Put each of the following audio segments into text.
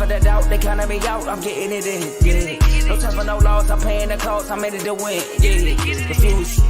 for the doubt, they counted me out, I'm getting it in, yeah. No time for no loss, I'm paying the cost, I'm in it to win, yeah. Confused,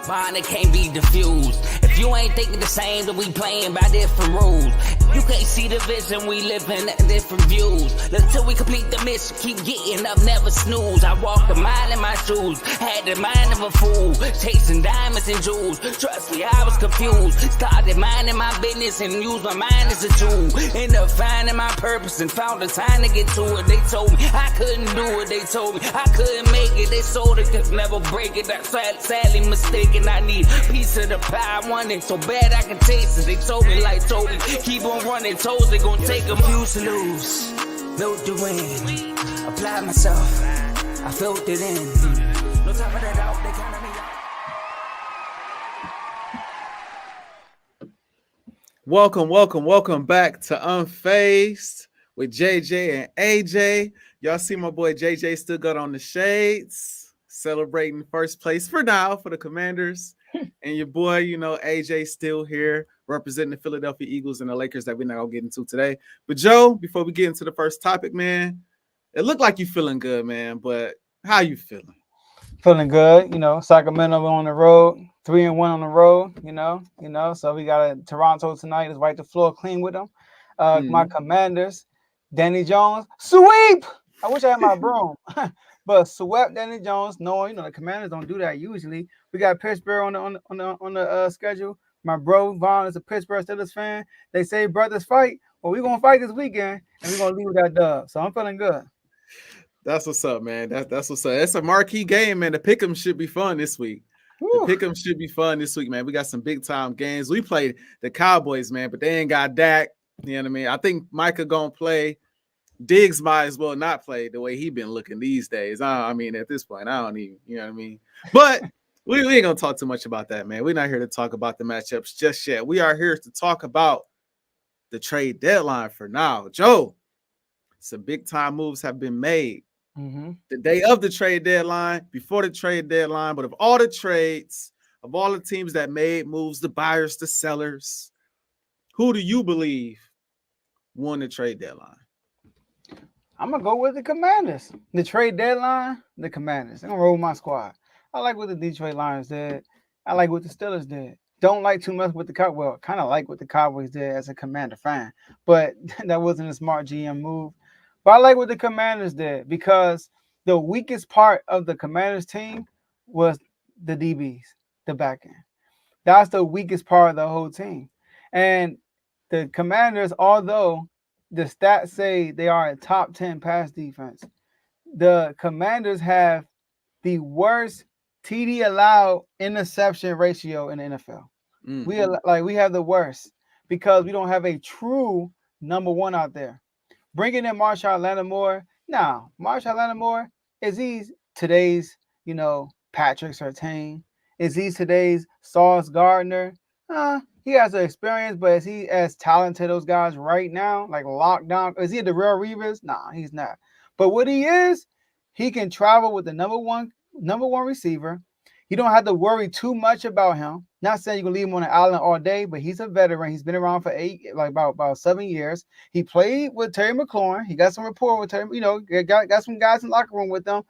mine, it can't be diffused. If you ain't thinking the same, then we playing by different rules. You can't see the vision, we living at different views. Until we complete the mission, keep getting up, never snooze. I walk a mile in my shoes, had the mind of a fool, chasing diamonds and jewels. Trust me, I was confused. Started minding my business and used my mind as a tool. Ended up finding my purpose and found the time to get to it. They told me I couldn't do it, they told me I couldn't make it. They sold it, could never break it. That's sadly mistaken. I need a piece of the pie, I want it so bad I can taste it. They told me like Toby, keep on running toes, they gon' take them. Used to lose, built to win, applied myself, I felt it in. No time for that out, they counted me out. Welcome back to Unfazed with JJ and AJ. Y'all see my boy JJ still got on the shades, celebrating first place for now for the Commanders. And your boy, AJ still here representing the Philadelphia Eagles and the Lakers that we're not going to get into today. But Joe, before we get into the first topic, man, it looked like you feeling good, man. But how you feeling? Feeling good. Sacramento on the road, 3-1 on the road, So we got a Toronto tonight. Let's wipe the floor clean with them. My Commanders, Danny Jones, sweep! I wish I had my broom. But swept Danny Jones. No, the Commanders don't do that usually. We got Pittsburgh on the schedule. My bro Vaughn is a Pittsburgh Steelers fan. They say brothers fight. Well, we're gonna fight this weekend, and we're gonna leave with that dub. So I'm feeling good. That's what's up, man. That's what's up. It's a marquee game, man. The pick'em should be fun this week. The pick'em should be fun this week, man. We got some big time games. We played the Cowboys, man, but they ain't got Dak. You know what I mean? I think Micah gonna play. Diggs might as well not play the way he been looking these days. I mean, at this point, I don't even, you know what I mean? But we ain't going to talk too much about that, man. We're not here to talk about the matchups just yet. We are here to talk about the trade deadline for now. Joe, some big-time moves have been made. Mm-hmm. The day of the trade deadline, before the trade deadline, but of all the trades, of all the teams that made moves, the buyers, the sellers, who do you believe won the trade deadline? I'm going to go with the Commanders. The trade deadline, the Commanders. I'm going to roll my squad. I like what the Detroit Lions did. I like what the Steelers did. Don't like too much what the Cowboys, well, kind of like what the Cowboys did as a Commander fan, but that wasn't a smart GM move. But I like what the Commanders did because the weakest part of the Commanders team was the DBs, the back end. That's the weakest part of the whole team. And the Commanders, although the stats say they are a top 10 pass defense, the Commanders have the worst TD allowed interception ratio in the NFL. Mm-hmm. We have the worst because we don't have a true number one out there. Bringing in Marshall Lattimore. Now, Marshall Lattimore, is he today's, Patrick Surtain? Is he today's Sauce Gardner? He has the experience, but is he as talented as those guys right now? Like lockdown? Is he the real Reavers? Nah, he's not. But what he is, he can travel with the number one receiver. You don't have to worry too much about him. Not saying you can leave him on the island all day, but he's a veteran. He's been around for about 7 years. He played with Terry McLaurin. He got some rapport with Terry. Got some guys in the locker room with them.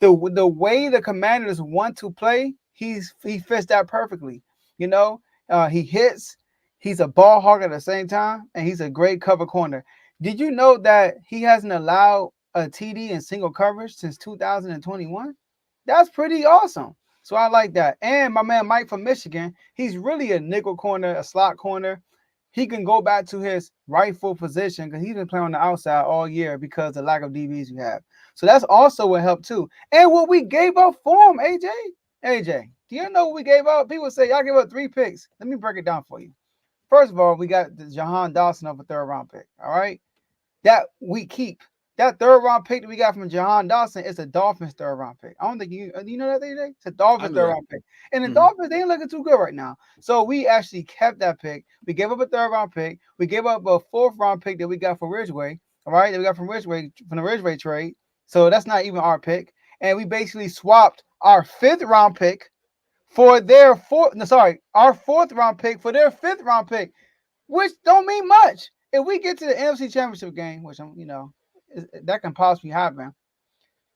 The way the Commanders want to play, he fits that perfectly. He hits. He's a ball hog at the same time, and he's a great cover corner. Did you know that he hasn't allowed a TD in single coverage since 2021? That's pretty awesome. So I like that. And my man Mike from Michigan, he's really a nickel corner, a slot corner. He can go back to his rightful position because he's been playing on the outside all year because of the lack of DBs we have. So that's also what helped too. And what we gave up for him, AJ, do you know what we gave up? People say y'all gave up 3 picks. Let me break it down for you. First of all, we got the Jahan Dawson of a 3rd round pick. All right. That we keep. That 3rd round pick that we got from Jahan Dawson is a Dolphins 3rd round pick. I don't think you know that, AJ? It's a Dolphins 3rd round pick. And the Dolphins, they ain't looking too good right now. So we actually kept that pick. We gave up a 3rd round pick. We gave up a 4th round pick that we got for Ridgeway. All right. That we got from the Ridgeway trade. So that's not even our pick. And we basically swapped our 5th round pick for their our 4th round pick for their 5th round pick, which don't mean much. if we get to the NFC Championship game, which that can possibly happen,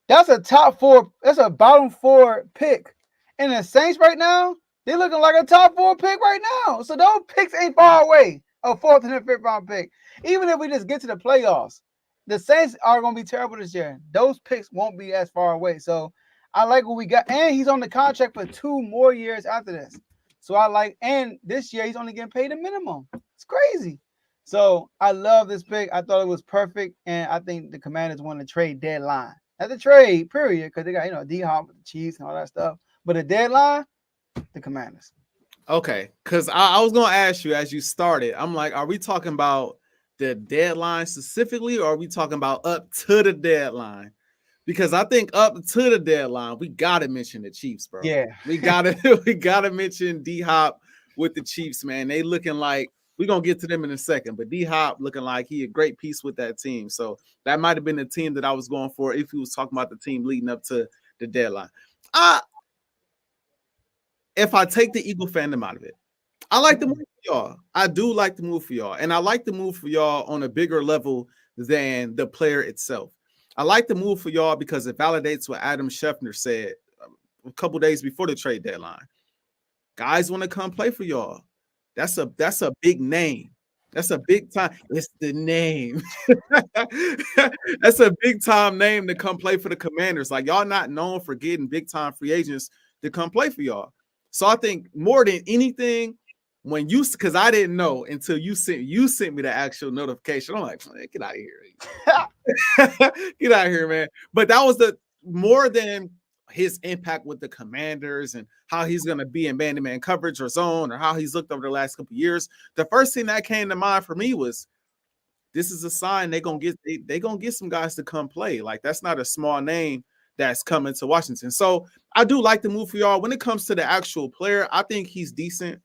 that's a top 4. That's a bottom 4 pick. And the Saints right now, they're looking like a top 4 pick right now. So those picks ain't far away. A 4th and a 5th round pick. Even if we just get to the playoffs, the Saints are going to be terrible this year. Those picks won't be as far away. So I like what we got. And he's on the contract for 2 more years after this. So and this year he's only getting paid a minimum. It's crazy. So I love this pick. I thought it was perfect. And I think the Commanders won the trade deadline. At the trade, period, because they got, D-Hop with the Chiefs and all that stuff. But the deadline, the Commanders. Okay, because I was going to ask you as you started, I'm like, are we talking about the deadline specifically, or are we talking about up to the deadline? Because I think up to the deadline, we got to mention the Chiefs, bro. Yeah. we got to mention D-Hop with the Chiefs, man. They looking like, we're going to get to them in a second, but D-Hop looking like he a great piece with that team. So that might have been the team that I was going for if he was talking about the team leading up to the deadline. If I take the Eagle fandom out of it, I like the move for y'all. I do like the move for y'all. And I like the move for y'all on a bigger level than the player itself. I like the move for y'all because it validates what Adam Schefter said a couple days before the trade deadline. Guys want to come play for y'all. That's a big name. That's a big time. It's the name. That's a big time name to come play for the Commanders. Like, y'all not known for getting big time free agents to come play for y'all. So I think more than anything, because I didn't know until you sent me the actual notification. I'm like, man, get out of here. Get out of here, man. But that was more than his impact with the Commanders and how he's going to be in man-to-man coverage or zone or how he's looked over the last couple of years. The first thing that came to mind for me was, this is a sign they're going to get some guys to come play. Like, that's not a small name that's coming to Washington. So I do like the move for y'all. When it comes to the actual player, I think he's decent.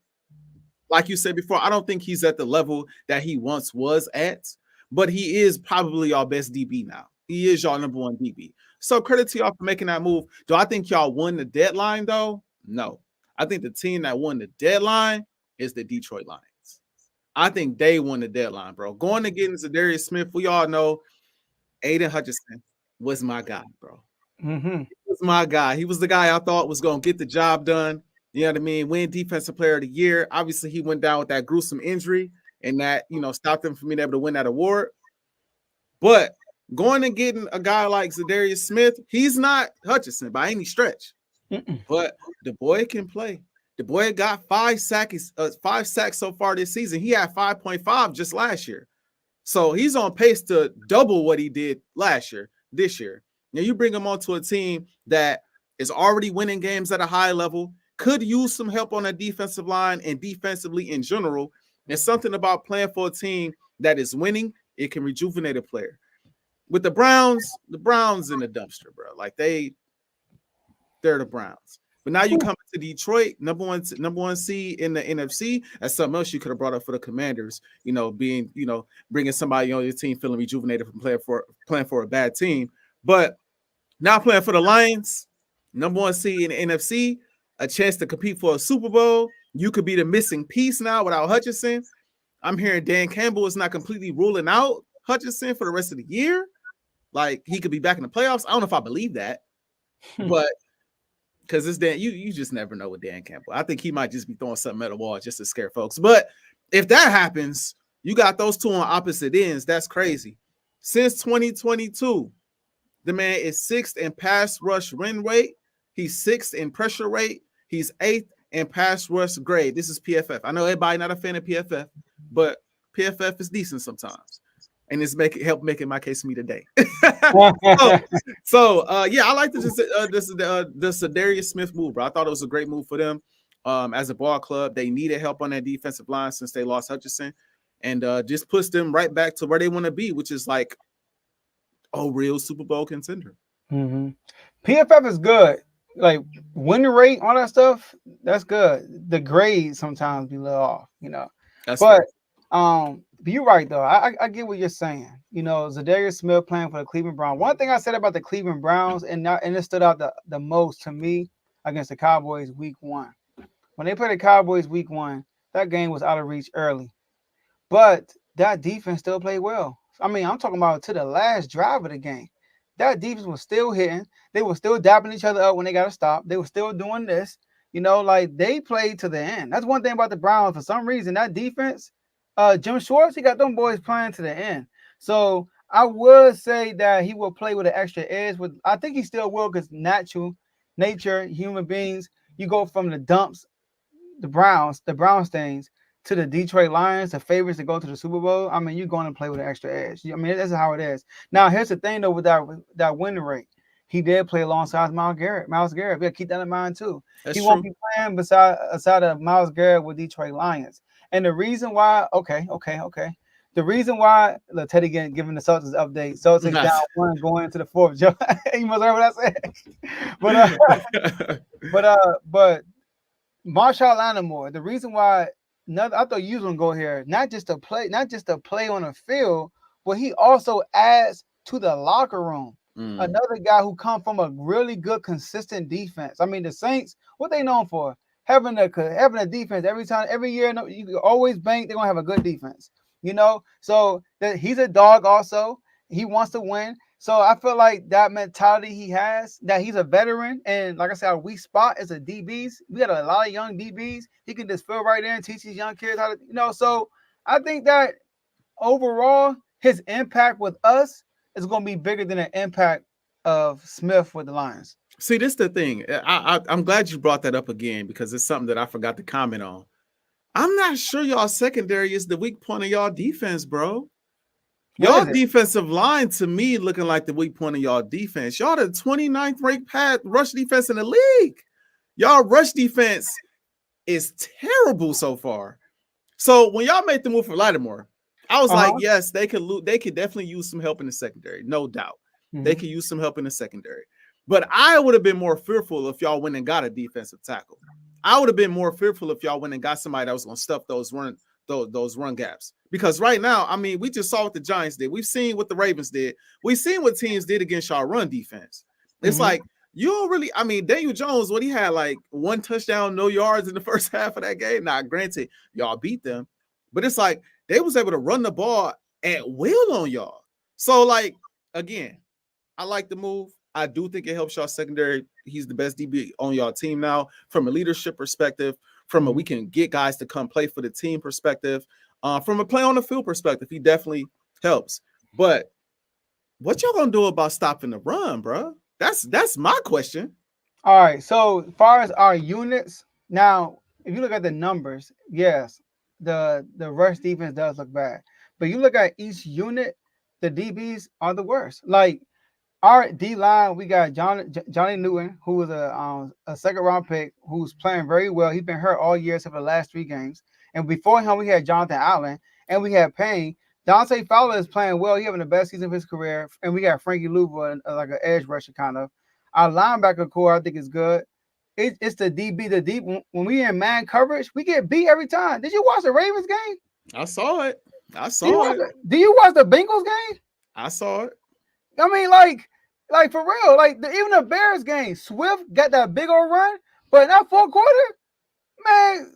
Like you said before, I don't think he's at the level that he once was at, but he is probably y'all best DB now. He is y'all number 1 DB. So credit to y'all for making that move. Do I think y'all won the deadline, though? No. I think the team that won the deadline is the Detroit Lions. I think they won the deadline, bro. Going to getting Zadarius Smith, we all know Aiden Hutchinson was my guy, bro. Mm-hmm. He was my guy. He was the guy I thought was going to get the job done. You know what I mean? Win Defensive Player of the Year. Obviously, he went down with that gruesome injury, and that, stopped him from being able to win that award. But going and getting a guy like Zadarius Smith, he's not Hutchinson by any stretch. But the boy can play. The boy got 5 sacks so far this season. He had 5.5 just last year. So he's on pace to double what he did this year. Now you bring him onto a team that is already winning games at a high level, could use some help on the defensive line and defensively in general. There's something about playing for a team that is winning. It can rejuvenate a player. With the Browns in the dumpster, bro. Like they're the Browns. But now you come to Detroit, number one seed in the NFC. That's something else you could have brought up for the Commanders. Bringing somebody on your team feeling rejuvenated from playing for a bad team. But now playing for the Lions, number 1 seed in the NFC, a chance to compete for a Super Bowl. You could be the missing piece now without Hutchinson. I'm hearing Dan Campbell is not completely ruling out Hutchinson for the rest of the year. Like, he could be back in the playoffs. I don't know if I believe that, but because it's Dan, you just never know with Dan Campbell. I think he might just be throwing something at the wall just to scare folks. But if that happens, you got those two on opposite ends. That's crazy. Since 2022, the man is 6th in pass rush win rate. He's 6th in pressure rate. He's 8th in pass rush grade. This is PFF. I know everybody not a fan of PFF, but PFF is decent sometimes. And it's help making my case for me today. So, I like this Zadarius Smith move, bro. I thought it was a great move for them as a ball club. They needed help on that defensive line since they lost Hutchinson, and just puts them right back to where they want to be, which is like a real Super Bowl contender. Mm-hmm. PFF is good. Like win rate, all that stuff, that's good. The grades sometimes be a little off, But you're right though. I get what you're saying. Zadarius Smith playing for the Cleveland Browns. One thing I said about the Cleveland Browns, and it stood out the most to me against the Cowboys week 1. When they played the Cowboys week 1, that game was out of reach early. But that defense still played well. I mean, I'm talking about to the last drive of the game. That defense was still hitting. They were still dapping each other up when they got to stop. They were still doing this. Like they played to the end. That's one thing about the Browns. For some reason, that defense, Jim Schwartz, he got them boys playing to the end. So I would say that he will play with an extra edge. I think he still will because nature, human beings, you go from the dumps, the Brown stains to the Detroit Lions, the favorites to go to the Super Bowl. I mean, you're going to play with an extra edge. I mean, that's how it is. Now, here's the thing though with that winning rate. He did play alongside Myles Garrett. We gotta keep that in mind too. That's he true. won't be playing aside of Myles Garrett with Detroit Lions. And the reason why, okay. The reason why, look, Teddy giving the Celtics update. Celtics down one going into the fourth. You must heard what I said. But Marshall Lattimore, the reason why I thought you was gonna go here, not just to play on the field, but he also adds to the locker room. Another guy who come from a really good, consistent defense. I mean, the Saints, what they known for? Having a defense every year. You always bank they're gonna have a good defense. So he's a dog. Also, he wants to win. So I feel like that mentality he has, that he's a veteran, and like I said, our weak spot is a DBs. We got a lot of young DBs. He can just fill right there and teach these young kids how to. So I think that overall, his impact with us is going to be bigger than the impact of Smith with the Lions. See, this is the thing. I'm glad you brought that up again because it's something that I forgot to comment on. I'm not sure y'all secondary is the weak point of y'all defense, bro. Y'all defensive line to me looking like the weak point of y'all defense. Y'all the 29th ranked rush defense in the league. Y'all rush defense is terrible so far. So when y'all made the move for Lattimore, I was like, yes, they could definitely use some help in the secondary, no doubt. Mm-hmm. They could use some help in the secondary. But I would have been more fearful if y'all went and got a defensive tackle. I would have been more fearful if y'all went and got somebody that was going to stuff those run gaps. Because right now, I mean, we just saw what the Giants did. We've seen what the Ravens did. We've seen what teams did against y'all run defense. It's like, you don't really, I mean, Daniel Jones, he had like one touchdown, no yards in the first half of that game. Now, granted, y'all beat them. But it's like, they was able to run the ball at will on y'all. So, like, again, I like the move. I do think it helps y'all secondary. He's the best DB on y'all team now from a leadership perspective, from a we can get guys to come play for the team perspective, from a play on the field perspective. He definitely helps. But what y'all gonna do about stopping the run, bro? That's my question. All right. So as far as our units, now if you look at the numbers, yes, the rush defense does look bad. But you look at each unit, the DBs are the worst. Like our D line, we got Johnny Newton, who was a second round pick, who's playing very well. He's been hurt all year except for the last 3 games. And before him, we had Jonathan Allen and we had Payne. Dante Fowler is playing well. He's having the best season of his career. And we got Frankie Louva, like an edge rusher kind of. Our linebacker core, I think, is good. It's the DB. The deep when we in man coverage, we get beat every time. Did you watch the Ravens game? I saw it. Do you watch the Bengals game? I saw it. I mean, like for real, even the Bears game, Swift got that big old run, but in that fourth quarter, man,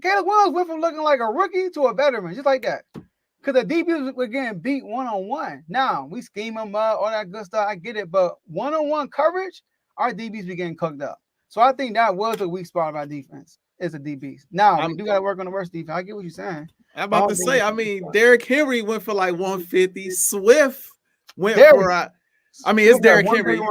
Caleb Williams went from looking like a rookie to a veteran, just like that. Because the DBs were getting beat one-on-one. Now, we scheme them up, all that good stuff, I get it, but one-on-one coverage, our DBs be getting cooked up. So I think that was a weak spot of our defense, is the DBs. Now, we do got to work on the worst defense. I get what you're saying. I'm about to say, I mean, Derrick Henry went for like 150. Swift went for it's Derrick Henry.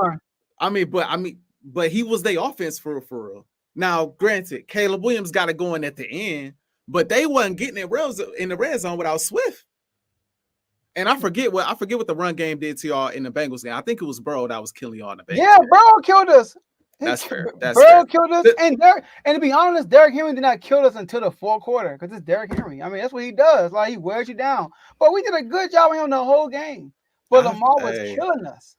But he was their offense for real. Now, granted, Caleb Williams got it going at the end, but they wasn't getting in the red zone without Swift. And I forget what the run game did to y'all in the Bengals game. I think it was Burrow that was killing y'all in the Bengals. Yeah, Burrow killed us. That's fair. Burrow killed us, and to be honest, Derrick Henry did not kill us until the fourth quarter because it's Derrick Henry. I mean, that's what he does. Like, he wears you down. But we did a good job on him the whole game. But Lamar was killing us.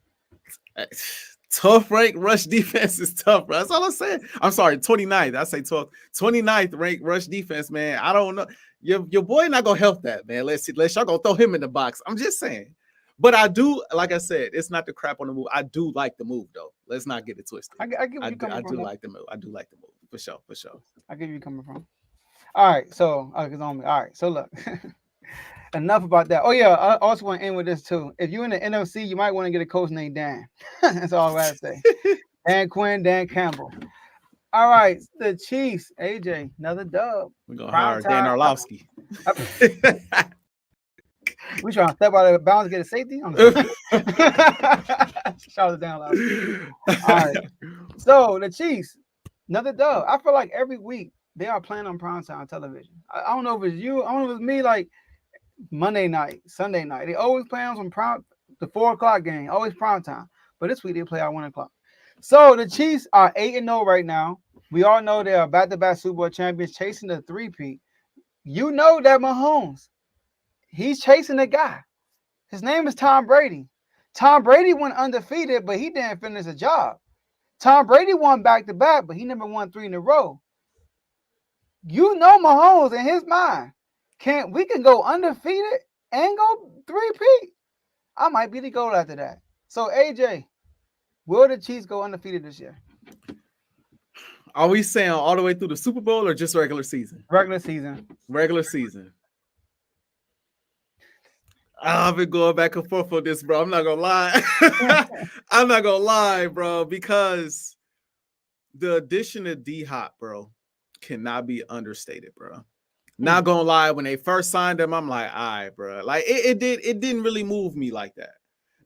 Tough rank rush defense is tough, bro. That's all I'm saying. I'm sorry, 29th. I say 12th. 29th rank rush defense, man. I don't know. Your boy not gonna help that, man. Let's y'all gonna throw him in the box. I'm just saying. But I do, like I said, it's not the crap on the move. I do like the move, though. Let's not get it twisted. I get where you're coming from. I do like the move. I do like the move. For sure. I get where you're coming from. All right, so it's on me. All right, so look. enough about that. Oh yeah, I also want to end with this too. If you're in the NFC, you might want to get a coach named Dan. That's all I gotta say. Dan Quinn, Dan Campbell. All right, the Chiefs. AJ, another dub. We're gonna Prime hire Dan time. Orlovsky. We trying to step out of bounds to get a safety. Shout out Dan Orlovsky. All right. So the Chiefs, another dub. I feel like every week they are playing on primetime television. I don't know if it's you. I don't know if it's me. Like Monday night, Sunday night, they always play on some the 4:00 game, always prime time. But this week they play at 1:00. So the Chiefs are 8-0 right now. We all know they are back-to-back Super Bowl champions, chasing the three-peat. You know that Mahomes, he's chasing a guy. His name is Tom Brady. Tom Brady went undefeated, but he didn't finish the job. Tom Brady won back-to-back, but he never won 3 in a row. You know Mahomes in his mind. We can go undefeated and go three-peat. I might be the goal after that. So AJ, will the Chiefs go undefeated this year? Are we saying all the way through the Super Bowl or just regular season? Regular season. Regular season. I've been going back and forth on this, bro. I'm not gonna lie. I'm not gonna lie, bro, because the addition of D-Hop, bro, cannot be understated, bro. Not gonna lie, when they first signed him, I'm like, all right, bro. Like it didn't really move me like that.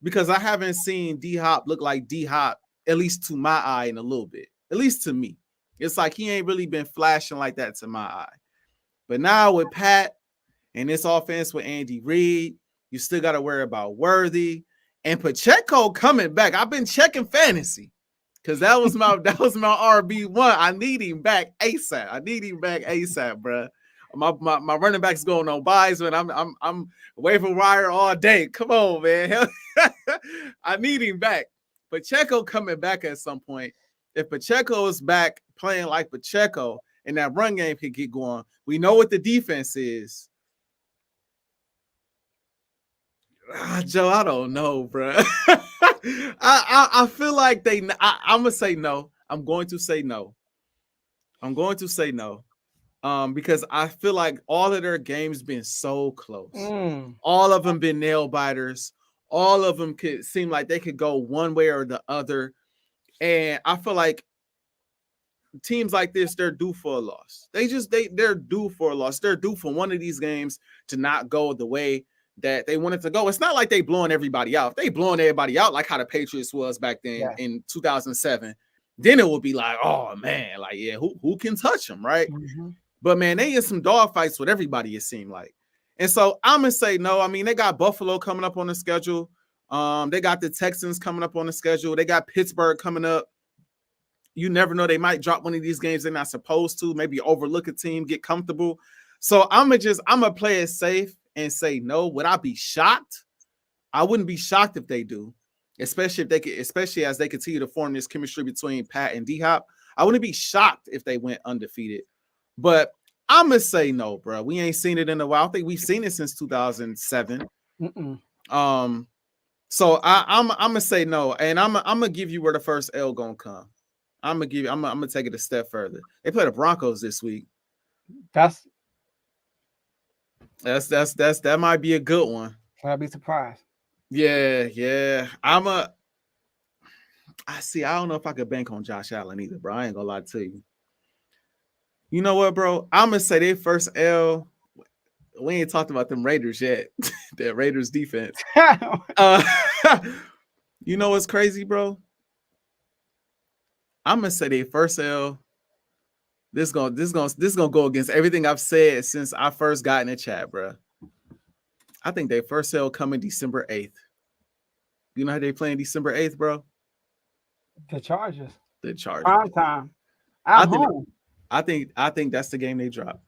Because I haven't seen D-Hop look like D-Hop, at least to my eye, in a little bit. At least to me. It's like he ain't really been flashing like that to my eye. But now with Pat and this offense with Andy Reid, you still got to worry about Worthy and Pacheco coming back. I've been checking fantasy because that was my RB1. I need him back ASAP. Bro. My running back's going on buys when I'm waiver wire all day. Come on, man. I need him back. Pacheco coming back at some point. If Pacheco is back playing like Pacheco and that run game can get going, we know what the defense is. Joe, I don't know, bro. I feel like I'm gonna say no. I'm going to say no. Because I feel like all of their games been so close. All of them been nail biters. All of them could seem like they could go one way or the other. And I feel like teams like this, they're due for a loss. They're due for a loss. They're due for one of these games to not go the way that they wanted to go. It's not like they blowing everybody out. If they blowing everybody out like how the Patriots was back then in 2007, then it would be like, oh man, like yeah, who can touch them, right? But man, they in some dog fights with everybody, it seemed like. And so I'm gonna say no. I mean, they got Buffalo coming up on the schedule. They got the Texans coming up on the schedule. They got Pittsburgh coming up. You never know. They might drop one of these games they're not supposed to. Maybe overlook a team, get comfortable. So I'm gonna play it safe and say no. Would I be shocked? I wouldn't be shocked if they do, especially as they continue to form this chemistry between Pat and D-Hop. I wouldn't be shocked if they went undefeated. But I'm gonna say no, bro. We ain't seen it in a while. I think we've seen it since 2007. So I'm gonna say no, and I'm gonna give you where the first L gonna come. I'm gonna take it a step further. They play the Broncos this week. That might be a good one. I'd be surprised. Yeah. I don't know if I could bank on Josh Allen either, bro. I ain't gonna lie to you. You know what, bro? I'm gonna say their first L. We ain't talked about them Raiders yet. That Raiders defense. You know what's crazy, bro? I'm gonna say their first L. This gonna go against everything I've said since I first got in the chat, bro. I think their first L coming December 8th. You know how they playing December 8th, bro? The Chargers. Prime time. I think that's the game they drop.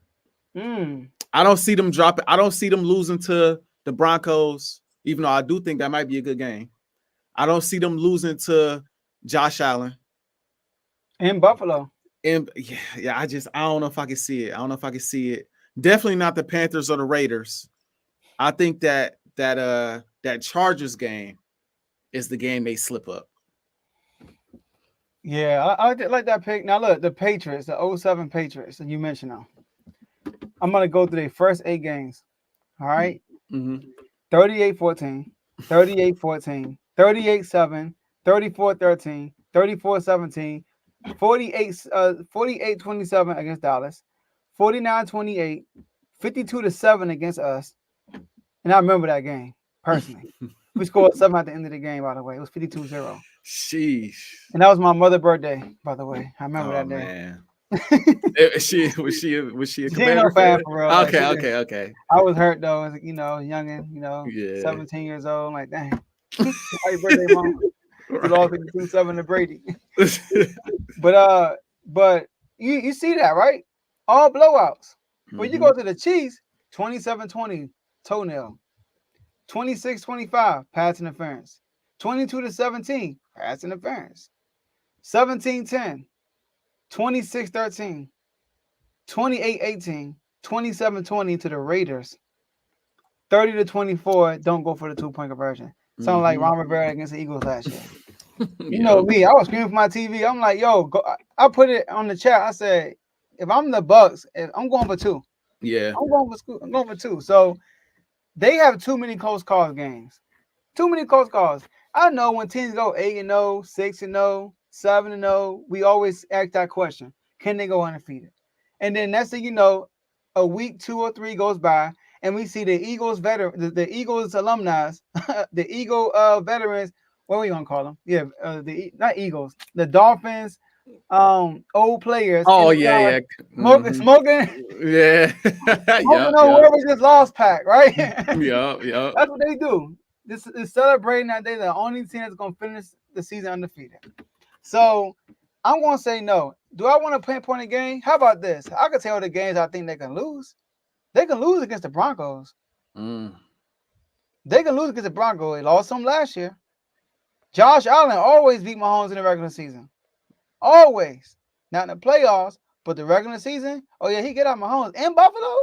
I don't see them dropping. I don't see them losing to the Broncos, even though I do think that might be a good game. I don't see them losing to Josh Allen. In Buffalo. I don't know if I can see it. Definitely not the Panthers or the Raiders. I think that Chargers game is the game they slip up. Yeah, I like that pick. Now look, the Patriots, the 07 Patriots, and you mentioned them. I'm gonna go through their first 8 games. All right. 38-14, 38-14, 38-7, 34-13, 34-17, 48-27 against Dallas, 49-28, 52-7 against us. And I remember that game personally. We scored 7 at the end of the game, by the way. It was 52-0. Sheesh. And that was my mother's birthday, by the way. I remember that day. Man. Was she a Commander fan for real. Okay. I was hurt though, as youngin, 17 years old. I'm like, dang. Happy birthday, mom. We lost 52-7 to Brady. But you see that, right? All blowouts. When you go to the Chiefs, 27-20 toenail. 26-25 pass interference. 22-17 pass interference. 17-10. 26-13. 28-18. 27-20 to the Raiders. 30-24, don't go for the 2-point conversion. Sound like Ron Rivera against the Eagles last year. You know me, I was screaming for my TV. I'm like, yo, go. I put it on the chat. I said, if I'm the Bucks, I'm going for 2. Yeah. I'm going for 2. So they have too many close calls games. Too many close calls. I know when teams go 8-0, 6-0, 7-0, we always ask that question. Can they go undefeated? And then next thing you know, a week, 2 or 3 goes by, and we see the Eagles the Eagles alumni, the Eagle veterans. What are we gonna call them? Yeah, not Eagles, the Dolphins, old players. Oh yeah. Smoking. Yeah. Whoever just lost pack, right? Yeah. That's what they do. This is celebrating that they're the only team that's gonna finish the season undefeated. So I'm gonna say no. Do I want to pinpoint a game? How about this? I can tell the games I think they can lose. They can lose against the Broncos. They can lose against the Broncos. They lost some last year. Josh Allen always beat Mahomes in the regular season. Always. Not in the playoffs, but the regular season. Oh yeah, he get out Mahomes. In Buffalo.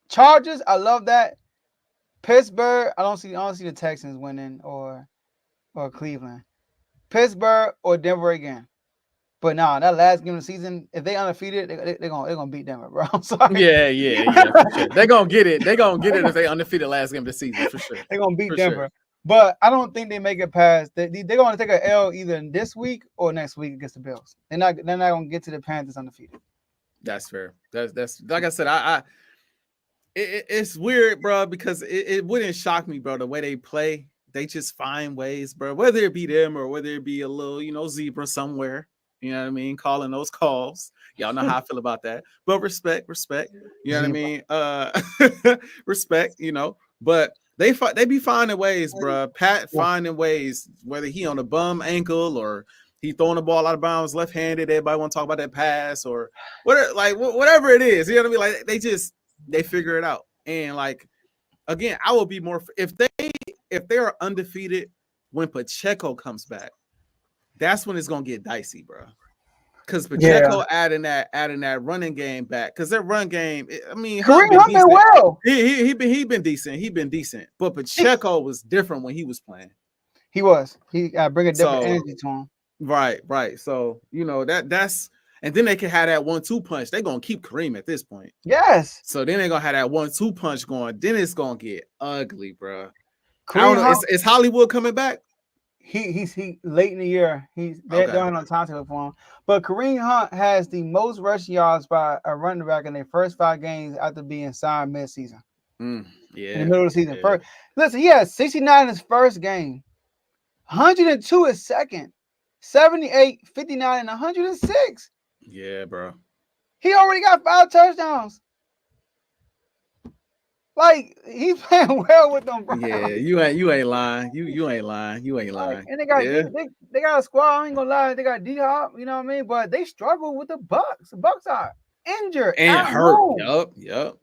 Chargers, I love that. Pittsburgh, I don't see the Texans winning or Cleveland. Pittsburgh or Denver again. But nah, that last game of the season, if they undefeated, they're gonna beat Denver, bro. I'm sorry. Yeah. For sure. They're gonna get it. They're gonna get it if they undefeated last game of the season for sure. They're gonna beat Denver. Sure. But I don't think they make it past. They're gonna take an L either this week or next week against the Bills. They're not gonna get to the Panthers undefeated. That's fair. That's like I said. It's weird, bro, because it wouldn't shock me, bro, the way they play. They just find ways, bro. Whether it be them or whether it be a little, zebra somewhere. You know what I mean? Calling those calls. Y'all know how I feel about that. But respect. You know what I mean? Respect, But they be finding ways, bro. Pat finding ways, whether he on a bum ankle or he throwing the ball out of bounds left-handed. Everybody want to talk about that pass or whatever it is. You know what I mean? Like they figure it out. And like again, I will be more if they are undefeated when Pacheco comes back. That's when it's gonna get dicey, bro. Because Pacheco adding that running game back, because their run game, I mean, Kareem Hunt been well. He been decent. But Pacheco was different when he was playing. He was. He bring a different energy to him. Right. So that's and then they can have that 1-2 punch. They're gonna keep Kareem at this point. Yes. So then they're gonna have that 1-2 punch going. Then it's gonna get ugly, bro. I don't know. Is Hollywood coming back? He's late in the year. They're on timetable for him. But Kareem Hunt has the most rushing yards by a running back in their first 5 games after being signed mid-season. Yeah. In the middle of the season. Yeah. Listen, he had 69 in his first game, 102 his second, 78, 59, and 106. Yeah, bro. He already got 5 touchdowns. Like, he's playing well with them, bro. Yeah, you ain't lying. You ain't lying. Like, and they got a squad. I ain't gonna lie. They got D-Hop, you know what I mean? But they struggle with the Bucks. The Bucks are injured and hurt. Home. Yep.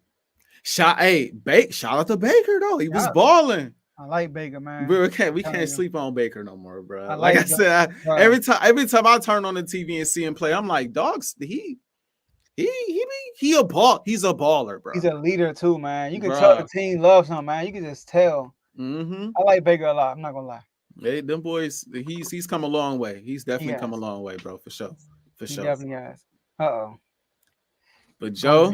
Shout out to Baker though. He was balling. I like Baker, man. We can't sleep on Baker no more, bro. Like I said, every time I turn on the TV and see him play, I'm like, dogs. He's a baller, bro. He's a leader too, man. You can tell the team loves him, man. You can just tell. I like Baker a lot. I'm not gonna lie. Hey, them boys, he's come a long way. He's definitely come a long way, bro, for sure. He definitely has. Uh-oh. But Joe,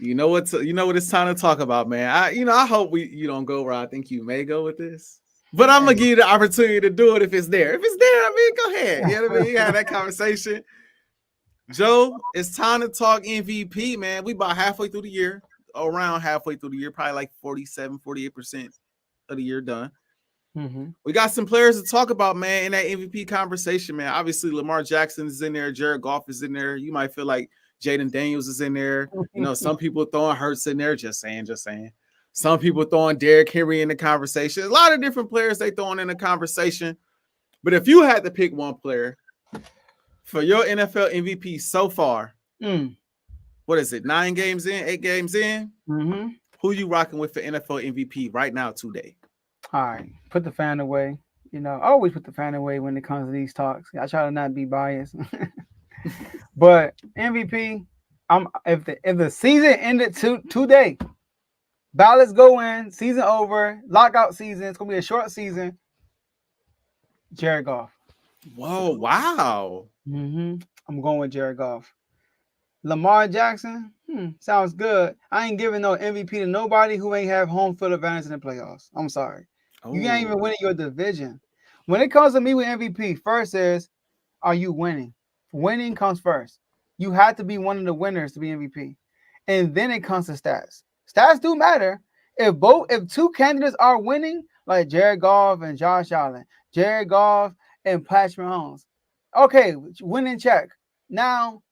You know what it's time to talk about, man. I hope you don't go where I think you may go with this. But I'm gonna give you the opportunity to do it if it's there. If it's there, I mean, go ahead. You know what I mean? You have that conversation. Joe, it's time to talk MVP, man. We about halfway through the year, around halfway through the year, probably like 47, 48% of the year done. Mm-hmm. We got some players to talk about, man, in that MVP conversation, man. Obviously, Lamar Jackson is in there. Jared Goff is in there. You might feel like Jaden Daniels is in there. You know, some people throwing Hurts in there. Just saying. Some people throwing Derrick Henry in the conversation. A lot of different players they throwing in the conversation. But if you had to pick one player for your NFL MVP so far, what is it? 9 games in, 8 games in? Mm-hmm. Who you rocking with for NFL MVP right now today? All right, put the fan away. You know, I always put the fan away when it comes to these talks. I try to not be biased. But MVP, if the season ended today, ballots go in, season over, lockout season. It's gonna be a short season. Jared Goff. Whoa! Wow. I'm going with Jared Goff. Lamar Jackson. Sounds good. I ain't giving no MVP to nobody who ain't have home field advantage in the playoffs. I'm sorry. You ain't even winning your division. When it comes to me with MVP, first is, are you winning? Winning comes first. You have to be one of the winners to be MVP. And then it comes to stats. Stats do matter. If two candidates are winning, like Jared Goff and Josh Allen, Jared Goff and Patrick Mahomes, okay, winning check. Now,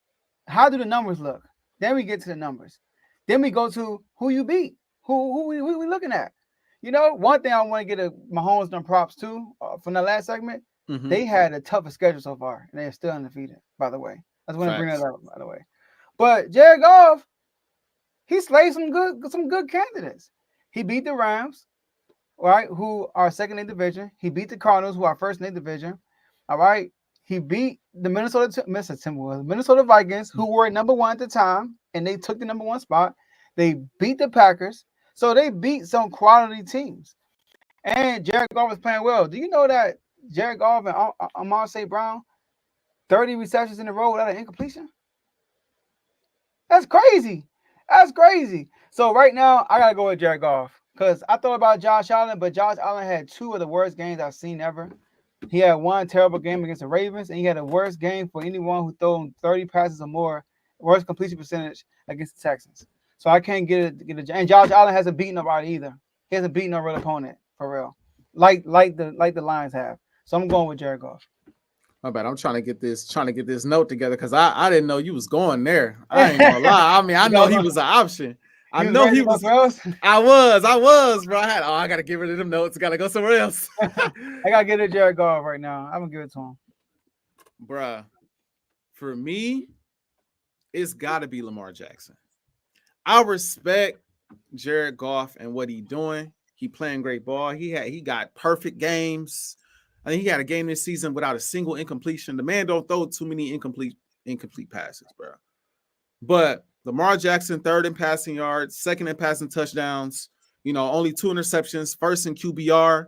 how do the numbers look? Then we get to the numbers. Then we go to who you beat. Who we looking at? You know, one thing I want to get Mahomes done props too from the last segment. Mm-hmm. They had a toughest schedule so far, and they're still undefeated. By the way, I just want to bring that up. By the way, but Jared Goff, he slayed some good candidates. He beat the Rams, right, who are second in division. He beat the Cardinals, who are first in the division. All right. He beat the Minnesota Vikings, who were number 1 at the time, and they took the number 1 spot. They beat the Packers. So they beat some quality teams. And Jared Goff was playing well. Do you know that Jared Goff and Amon St. Brown, 30 receptions in a row without an incompletion? That's crazy. So right now, I got to go with Jared Goff because I thought about Josh Allen, but Josh Allen had 2 of the worst games I've seen ever. He had 1 terrible game against the Ravens, and he had the worst game for anyone who thrown 30 passes or more, worst completion percentage against the Texans. So I can't get it. And Josh Allen hasn't beaten nobody either. He hasn't beaten no real opponent for real, like the Lions have. So I'm going with Jared Goff. My bad. I'm trying to get this note together because I didn't know you was going there. I ain't gonna lie. I mean, I know he was an option. I know he was. I was, bro. I gotta get rid of them notes. Gotta go somewhere else. I gotta get it Jared Goff right now. I'm gonna give it to him. Bruh, for me, it's gotta be Lamar Jackson. I respect Jared Goff and what he doing. He playing great ball. He got perfect games. I think he had a game this season without a single incompletion. The man don't throw too many incomplete passes, bro. But Lamar Jackson, 3rd in passing yards, 2nd in passing touchdowns, only 2 interceptions, 1st in QBR.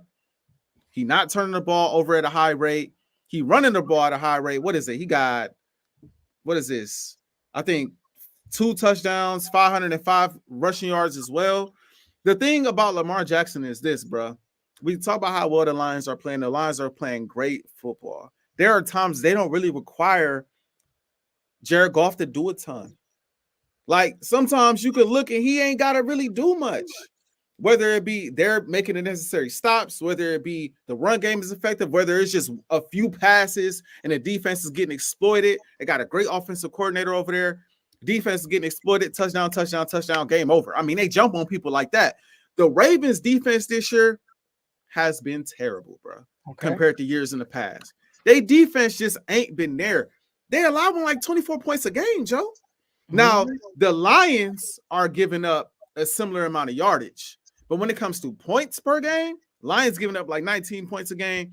He not turning the ball over at a high rate. He running the ball at a high rate. What is it? He got, what is this? I think 2 touchdowns, 505 rushing yards as well. The thing about Lamar Jackson is this, bro. We talk about how well the Lions are playing. The Lions are playing great football. There are times they don't really require Jared Goff to do a ton. Like sometimes you could look and he ain't got to really do much. Whether it be they're making the necessary stops, whether it be the run game is effective, whether it's just a few passes and the defense is getting exploited. They got a great offensive coordinator over there. Defense is getting exploited. Touchdown, game over. I mean, they jump on people like that. The Ravens defense this year has been terrible, bro, compared to years in the past. They defense just ain't been there. They allow them like 24 points a game, Joe. Now, the Lions are giving up a similar amount of yardage. But when it comes to points per game, Lions giving up like 19 points a game.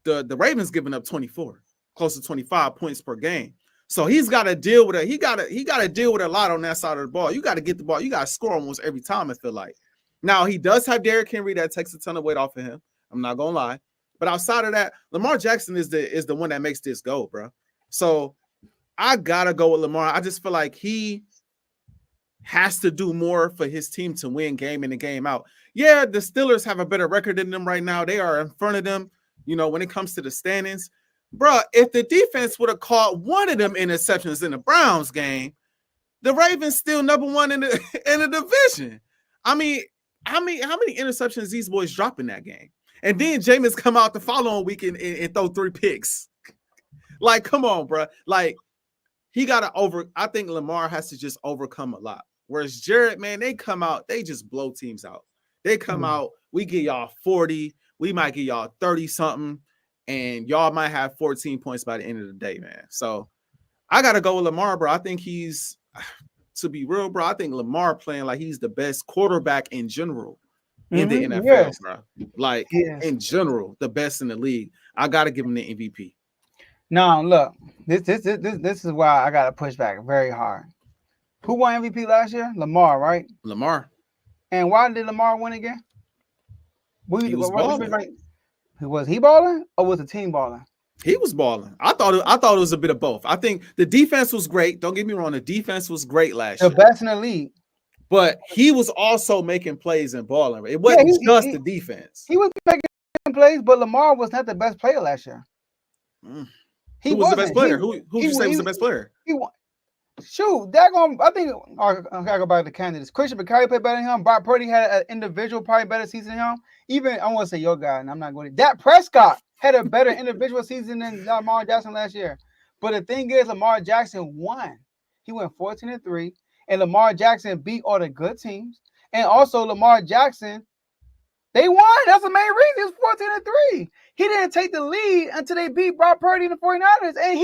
The Ravens giving up 24, close to 25 points per game. So he's got to deal with he got to deal with a lot on that side of the ball. You got to get the ball. You got to score almost every time, I feel like. Now, he does have Derrick Henry that takes a ton of weight off of him. I'm not going to lie. But outside of that, Lamar Jackson is the one that makes this go, bro. So I got to go with Lamar. I just feel like he has to do more for his team to win game in and game out. Yeah, the Steelers have a better record than them right now. They are in front of them, when it comes to the standings. Bro, if the defense would have caught one of them interceptions in the Browns game, the Ravens still number one in the division. I mean, how many interceptions these boys drop in that game? And then Jameis come out the following week and throw 3 picks. Like, come on, bro. Like, I think Lamar has to just overcome a lot. Whereas Jared, man, they come out, they just blow teams out. They come out, we give y'all 40, we might give y'all 30-something, and y'all might have 14 points by the end of the day, man. So I got to go with Lamar, bro. I think to be real, bro, I think Lamar playing like he's the best quarterback in general in the NFL, bro. Like, in general, the best in the league. I got to give him the MVP. No, look, this is why I got to push back very hard. Who won MVP last year? Lamar, right? Lamar. And why did Lamar win again? He was balling. Was he balling or was the team balling? He was balling. I thought it was a bit of both. I think the defense was great. Don't get me wrong. The defense was great last year. The best in the league. But he was also making plays and balling. It wasn't just the defense. He was making plays, but Lamar was not the best player last year. Who was the best player? Who you say was the best player? Shoot, I think I gotta go back to candidates. Christian McCaffrey played better than him. Brock Purdy had an individual probably better season than him. Even I want to say your guy, and I'm not going to. Dak Prescott had a better individual season than Lamar Jackson last year. But the thing is, Lamar Jackson won. He went 14-3, and Lamar Jackson beat all the good teams. And also, Lamar Jackson, they won. That's the main reason. It was 14-3. He didn't take the lead until they beat Brock Purdy and the 49ers. And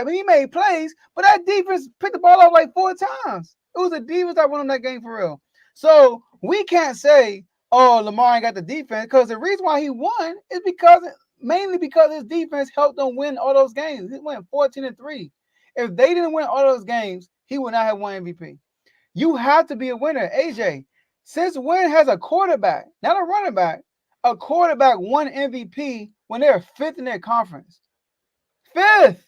he made plays, but that defense picked the ball up like 4 times. It was a defense that won on that game for real. So we can't say, oh, Lamar ain't got the defense, because the reason why he won is mainly because his defense helped them win all those games. He went 14-3. If they didn't win all those games, he would not have won MVP. You have to be a winner. AJ, since when has a quarterback, not a running back, a quarterback won MVP when they're 5th in their conference? 5th.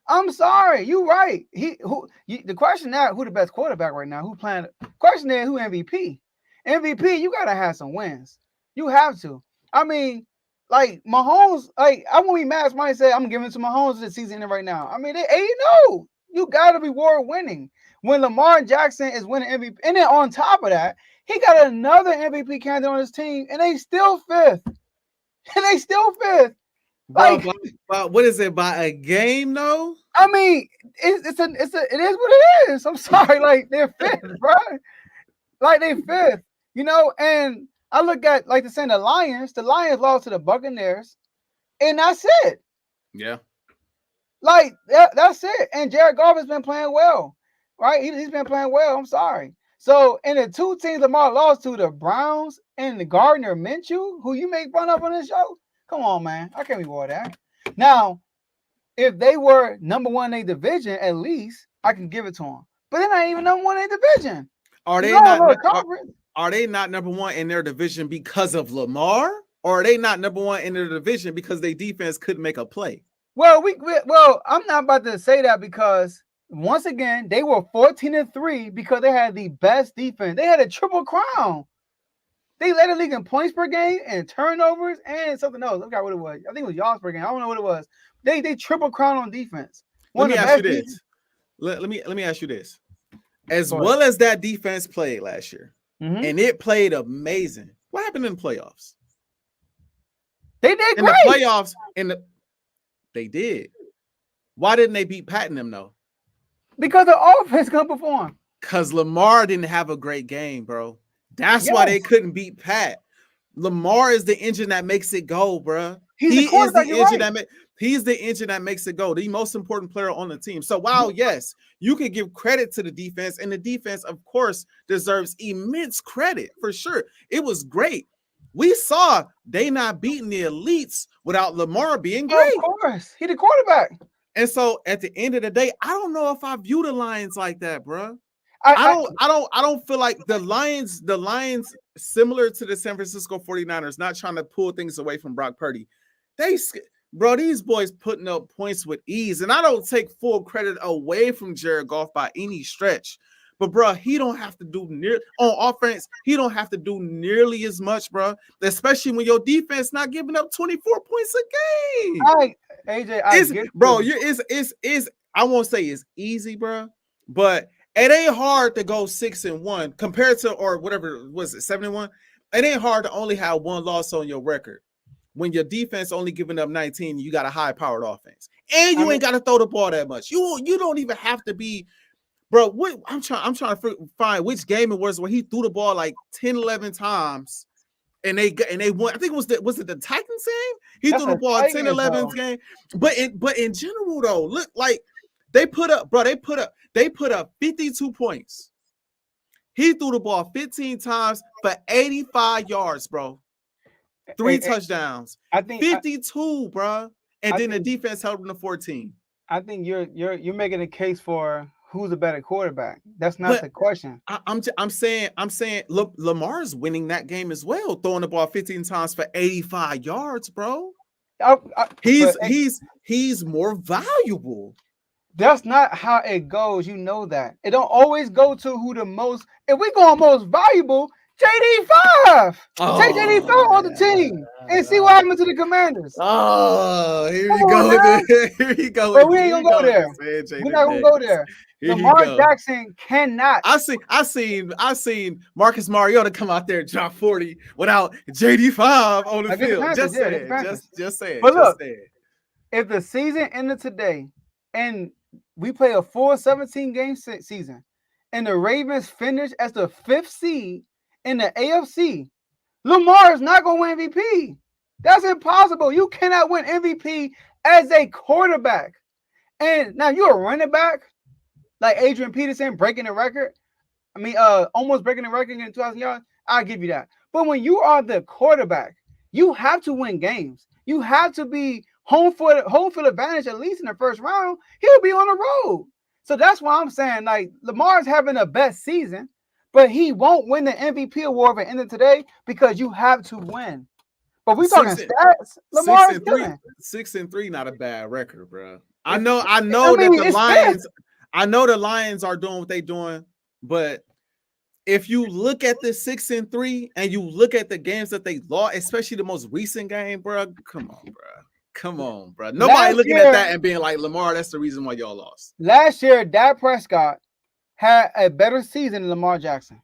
I'm sorry. You're right. The question now, who the best quarterback right now? Who playing? Question is, who MVP? MVP, you got to have some wins. You have to. I mean, like Mahomes, I won't be mad if somebody say I'm giving it to Mahomes this season right now. I mean, they 8-0. You got to be reward winning. When Lamar Jackson is winning MVP, and then on top of that, he got another MVP candidate on his team, and they still 5th. And they still 5th. Like, what is it, by a game though? I mean, it is what it is. I'm sorry, like they're 5th, bro. Like they're 5th, and I look at like the Lions lost to the Buccaneers, and that's it. Yeah. Like that's it. And Jared Goff has been playing well, right? He's been playing well. I'm sorry. So, in the 2 teams Lamar lost to, the Browns and the Gardner Minshew, who you make fun of on this show, come on, man. I can't reward that. Now, if they were number 1 in their division, at least, I can give it to them. But they're not even number 1 in their division. Are they not number 1 in their division because of Lamar? Or are they not number 1 in their division because their defense couldn't make a play? Well, I'm not about to say that because once again, they were 14-3 because they had the best defense. They had a triple crown. They led the league in points per game and turnovers and something else. I forgot what it was. I think it was yards per game. I don't know what it was. They triple crown on defense. Let me ask you this. Let me ask you this. As well as that defense played last year, and it played amazing. What happened in the playoffs? They did in great. The playoffs. They did. Why didn't they beat Pat and them though? Because the offense can perform. Because Lamar didn't have a great game, bro. That's why they couldn't beat Pat. Lamar is the engine that makes it go, bro. He's the engine that makes it go. The most important player on the team. So while yes, you can give credit to the defense, and the defense, of course, deserves immense credit for sure. It was great. We saw they not beating the elites without Lamar being great. Of course, he the quarterback. And so at the end of the day, I don't know if I view the Lions like that, bro. I don't feel like the Lions, similar to the San Francisco 49ers, not trying to pull things away from Brock Purdy. These boys putting up points with ease. And I don't take full credit away from Jared Goff by any stretch. But bro, he don't have to do on offense. He don't have to do nearly as much, bro. Especially when your defense not giving up 24 points a game. I won't say it's easy, bro, but it ain't hard to go 6-1 compared to, or whatever was it, 7-1. It ain't hard to only have one loss on your record when your defense only giving up 19. You got a high-powered offense, and you ain't got to throw the ball that much. You don't even have to be. Bro, what I'm trying to find which game it was where he threw the ball like 10, 11 times and they won. I think was it the Titans game? He threw the ball 10, 11 game. But in general though, look, like they put up 52 points. He threw the ball 15 times for 85 yards, bro. 3 touchdowns. I think 52, bro. And then the defense held him to 14. I think you're making a case for who's a better quarterback. That's not the question. I'm saying Lamar's winning that game as well, throwing the ball 15 times for 85 yards, bro. He's more valuable. That's not how it goes. You know that. It don't always go to who the most. If we go most valuable, JD5. Take JD5 on the team and see what happens to the Commanders. Oh, here you go. Here you go. But we ain't gonna go there. We're not gonna go there. Lamar Jackson cannot. I seen Marcus Mariota come out there and drop 40 without JD5 on the field. Just say it. But look, if the season ended today and we play a full 17 game season and the Ravens finish as the 5th seed in the AFC, Lamar is not going to win MVP. That's impossible. You cannot win MVP as a quarterback. And now you're a running back like Adrian Peterson breaking the record. Almost breaking the record in 2,000 yards. I'll give you that. But when you are the quarterback, you have to win games. You have to be home field advantage at least in the first round. He'll be on the road. So that's why I'm saying, like, Lamar's having the best season, but he won't win the MVP award at the end of today because you have to win. But we talking stats. Lamar is killing. 6-3, not a bad record, bro. I know that the Lions. I know the Lions are doing what they're doing, but if you look at the 6-3 and you look at the games that they lost, especially the most recent game, bro, come on, bro. Nobody looking at that and being like, Lamar, that's the reason why y'all lost. Last year, Dak Prescott had a better season than Lamar Jackson.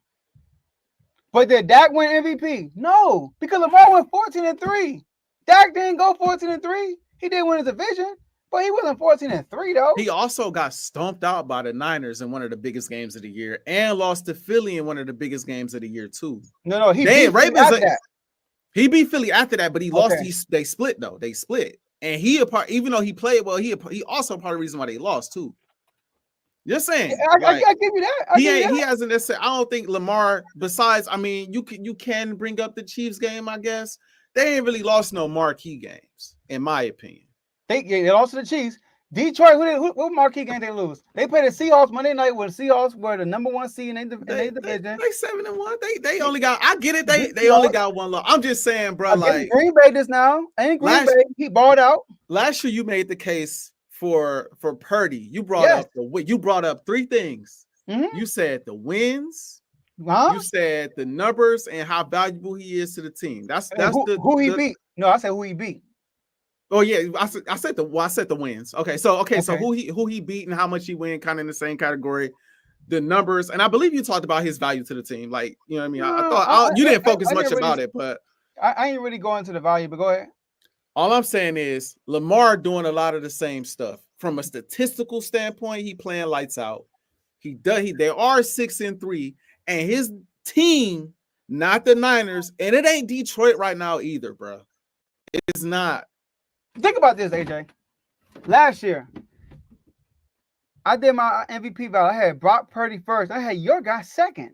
But did Dak win MVP? No, because Lamar went 14-3. Dak didn't go 14-3. He did win his division, but he wasn't 14-3 though. He also got stomped out by the Niners in one of the biggest games of the year, and lost to Philly in one of the biggest games of the year too. No, he beat Philly after that. He beat Philly after that, but he lost. They split though. They split, and even though he played well, he also part of the reason why they lost too. You're saying I give you that. He hasn't necessarily. I don't think Lamar. Besides, you can bring up the Chiefs game. I guess they ain't really lost no marquee games, in my opinion. They lost to the Chiefs. Detroit, what marquee game they lose? They played the Seahawks Monday night, where the Seahawks were the number 1 seed in their division. They 7-1. They only got. I get it. They only got one loss. I'm just saying, bro. Like Green Bay this now. Ain't Green Bay? He balled out. Last year, you made the case for Purdy. You brought up 3 things. Mm-hmm. You said the wins. You said the numbers and how valuable he is to the team. That's who he beat. No, I said who he beat. Oh yeah, I said the wins. Okay, so who he beat and how much he win, kind of in the same category. The numbers, and I believe you talked about his value to the team. Like, you know what I mean? I thought you didn't focus much about it, but I ain't really going to the value. But go ahead. All I'm saying is Lamar doing a lot of the same stuff from a statistical standpoint. He playing lights out. They are 6-3, and his team, not the Niners, and it ain't Detroit right now either, bro. It's not. Think about this, AJ. Last year, I did my MVP vote. I had Brock Purdy first. I had your guy second.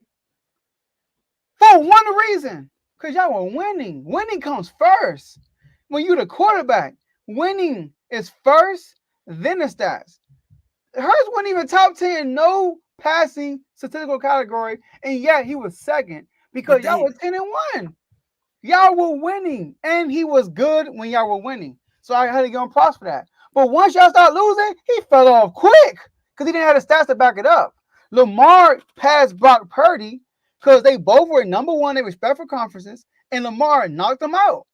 For one reason. Because y'all were winning. Winning comes first. When you're the quarterback, winning is first, then the stats. Hurts wasn't even top 10, no passing statistical category, and yet he was second because y'all were 10-1. Y'all were winning, and he was good when y'all were winning. So I had to give him props for that. But once y'all start losing, he fell off quick because he didn't have the stats to back it up. Lamar passed Brock Purdy because they both were number one in respective conferences, and Lamar knocked them out.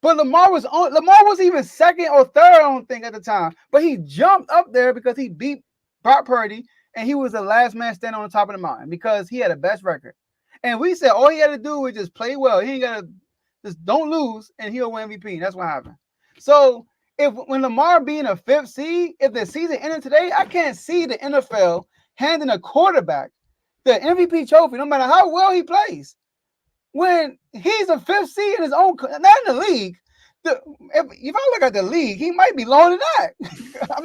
But Lamar was even second or third, I don't think, at the time. But he jumped up there because he beat Brock Purdy, and he was the last man standing on the top of the mountain because he had the best record. And we said all he had to do was just play well. He ain't got to just don't lose, and he'll win MVP. And that's what happened. So when Lamar being a fifth seed, if the season ended today, I can't see the NFL handing a quarterback the MVP trophy, no matter how well he plays. When he's a fifth seed in his own, not in the league. If I look at the league, he might be lower than that. I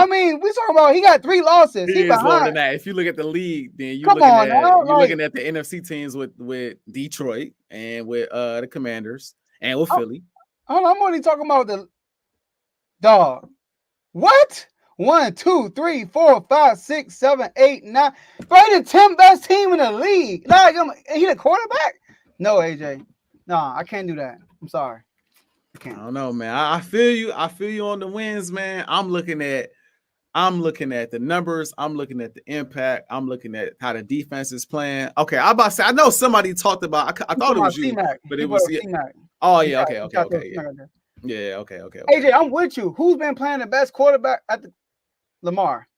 mean, we talking about he got 3 losses. He is lower than that. If you look at the league, then you're looking at the NFC teams with Detroit and with the Commanders and with Philly. I'm only talking about the dog. What? 1, 2, 3, 4, 5, 6, 7, 8, 9. Bro, the 10th best team in the league. Like, he the quarterback? No, AJ. No, I can't do that. I'm sorry. I don't know, man. I feel you. I feel you on the wins, man. I'm looking at the numbers. I'm looking at the impact. I'm looking at how the defense is playing. Okay, I'm about to say. I know somebody talked about. I thought it was you, but it was. Oh yeah. Okay. Yeah. Okay. AJ, I'm with you. Who's been playing the best quarterback at the Lamar?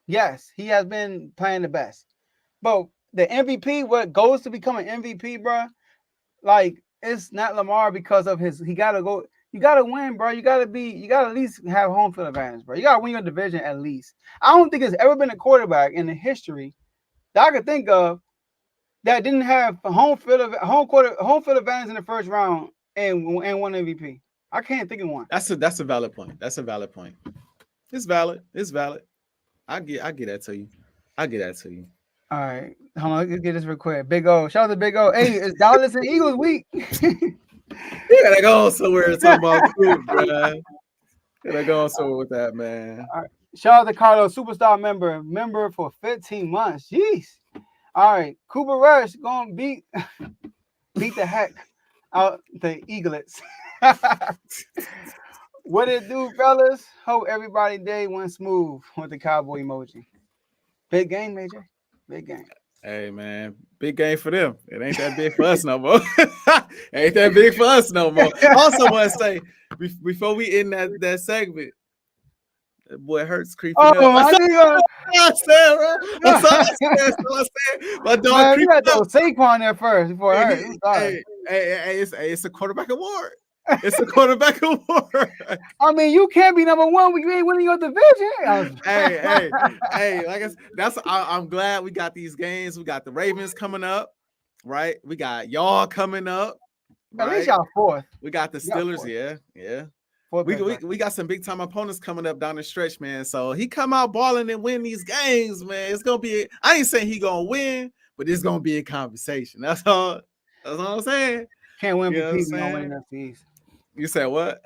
Yes, he has been playing the best. But the MVP, what goes to become an MVP, bro? Like, it's not Lamar because of his. He gotta go. You gotta win, bro. You gotta at least have home field advantage, bro. You gotta win your division at least. I don't think there's ever been a quarterback in the history that I could think of that didn't have home field advantage in the first round and won MVP. I can't think of one. That's a valid point. It's valid. I get that to you. All right. Hold on. Let's get this real quick. Big O. Shout out to Big O. Hey, it's Dallas and Eagles week. You gotta go somewhere talking about food, bro. Gotta go somewhere with that, man. All right. Shout out to Carlos, superstar member for 15 months. Jeez. All right. Cooper Rush gonna beat the heck out the Eaglets. What it do, fellas? Hope everybody day went smooth with the cowboy emoji. Big game, Major. Big game. Hey, man. Big game for them. It ain't that big for us no more. Ain't that big for us no more. Also want to say, before we end that segment, that boy Hurts creeping up. I said. My dog man, you got to throw Saquon there first before Hurts. Hey, it's a quarterback award. It's a quarterback award. I mean, you can't be number one when you ain't winning your division. hey, like I said, I'm glad we got these games. We got the Ravens coming up, right? We got y'all coming up. Right? At least y'all fourth. We got the Steelers, yeah. We got some big time opponents coming up down the stretch, man. So he come out balling and win these games, man. It's gonna be. I ain't saying he gonna win, but it's gonna be a conversation. That's all I'm saying. Can't win MVP. You don't win NFTs. You said what?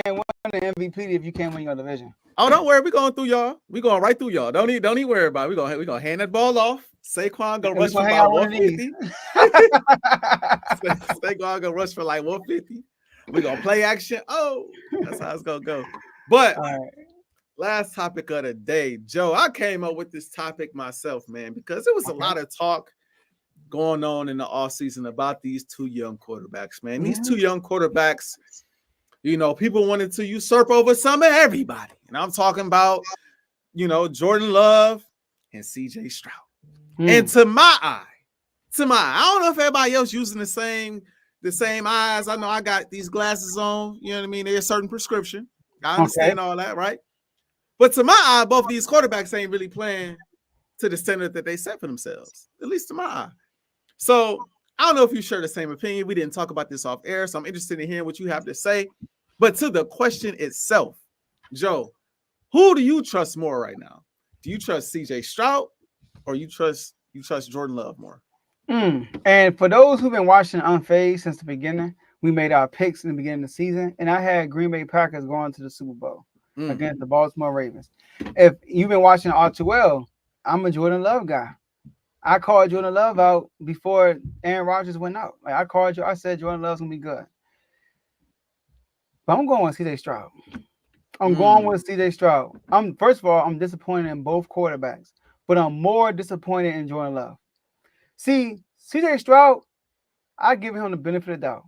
Can't win the MVP if you can't win your division. Oh, don't worry. We're going through y'all. We're going right through y'all. Don't even worry about it. We're gonna hand that ball off. Saquon gonna rush for about 150. Saquon gonna rush for like 150. We're gonna play action. Oh, that's how it's gonna go. But last topic of the day, Joe. I came up with this topic myself, man, because there was a lot of talk going on in the offseason about these 2 young quarterbacks, man. These 2 young quarterbacks, people wanted to usurp over some of everybody. And I'm talking about, Jordan Love and CJ Stroud. And to my eye, I don't know if everybody else using the same eyes. I know I got these glasses on, you know what I mean? They're a certain prescription. I understand all that, right? But to my eye, both these quarterbacks ain't really playing to the standard that they set for themselves, at least to my eye. So I don't know if you share the same opinion. We didn't talk about this off air, so I'm interested in hearing what you have to say. But to the question itself, Joe, who do you trust more right now? Do you trust CJ Stroud or you trust Jordan Love more? And for those who've been watching Unfazed since the beginning, we made our picks in the beginning of the season, and I had Green Bay Packers going to the Super Bowl against the Baltimore Ravens. If you've been watching all too well, I'm a Jordan Love guy. I called Jordan Love out before Aaron Rodgers went out. I said Jordan Love's gonna be good. But I'm going with CJ Stroud. I'm going with CJ Stroud. First of all, I'm disappointed in both quarterbacks. but I'm more disappointed in Jordan Love. See, CJ Stroud, I give him the benefit of the doubt.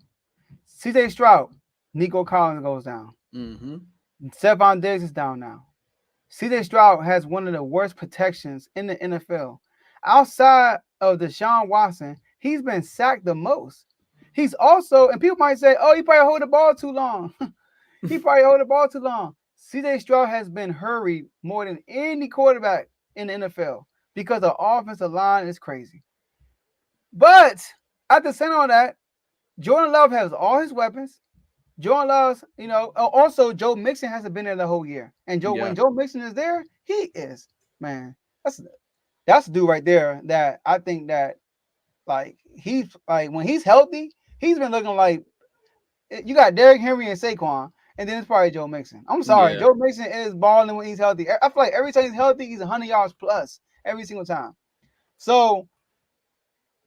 CJ Stroud, Nico Collins goes down. Mm-hmm. Stephon Diggs is down now. CJ Stroud has one of the worst protections in the NFL. Outside of Deshaun Watson, he's been sacked the most. He's also, and people might say, oh, he probably hold the ball too long. He probably hold the ball too long. CJ Stroud has been hurried more than any quarterback in the NFL because the offensive line is crazy. But at the center of that, Jordan Love has all his weapons. Jordan Love's, also Joe Mixon hasn't been there the whole year. And when Joe Mixon is there, he is, man, that's the dude right there that I think that like he's like when he's healthy, he's been looking like you got Derrick Henry and Saquon, and then it's probably Joe Mixon. I'm sorry, Joe Mixon is balling when he's healthy. I feel like every time he's healthy, he's 100 yards plus every single time. So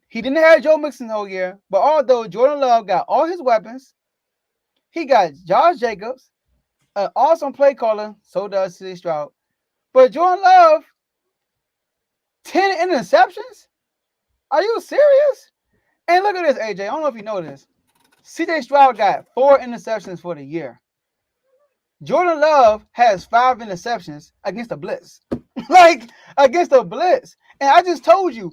he didn't have Joe Mixon the whole year, but although Jordan Love got all his weapons, he got Josh Jacobs, an awesome play caller, so does CJ Stroud. But Jordan Love, 10 interceptions? Are you serious? And look at this, AJ. I don't know if you know this. CJ Stroud got 4 interceptions for the year. Jordan Love has 5 interceptions against the blitz. Against the blitz. And I just told you,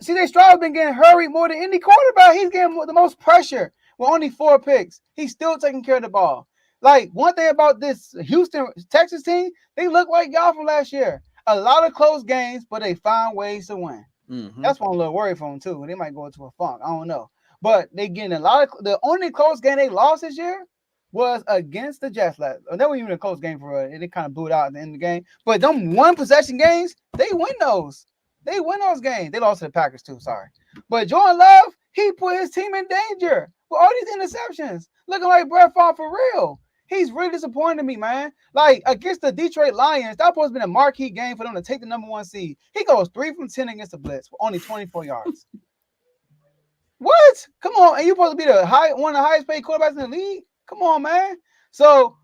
CJ Stroud been getting hurried more than any quarterback. He's getting the most pressure with only 4 picks. He's still taking care of the ball. Like, one thing about this Houston, Texas team, they look like y'all from last year. A lot of close games, but they find ways to win. Mm-hmm. That's one little worry for them, too. They might go into a funk. I don't know. But they getting a lot of – the only close game they lost this year was against the Jets. That wasn't even a close game for us. They kind of blew it out at the end of the game. But them one-possession games, they win those. They win those games. They lost to the Packers, too. Sorry. But Jordan Love, he put his team in danger with all these interceptions. Looking like Brett Favre for real. He's really disappointed me, man. Like, against the Detroit Lions, that supposed to be a marquee game for them to take the number 1 seed. He goes 3 from 10 against the blitz for only 24 yards. What? Come on. And you're supposed to be one of the highest paid quarterbacks in the league? Come on, man. So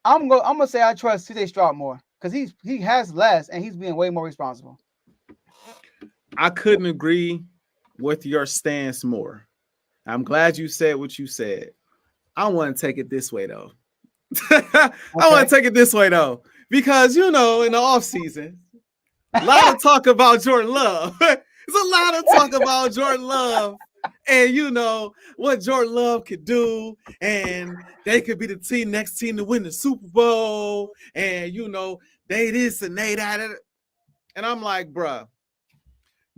I'm gonna say I trust CJ Stroud more because he has less and he's being way more responsible. I couldn't agree with your stance more. I'm glad you said what you said. I want to take it this way though. I want to take it this way though, because in the offseason, a lot of talk about Jordan Love. There's a lot of talk about Jordan Love and what Jordan Love could do, and they could be the next team to win the Super Bowl, and they this and they that. And I'm like, bruh,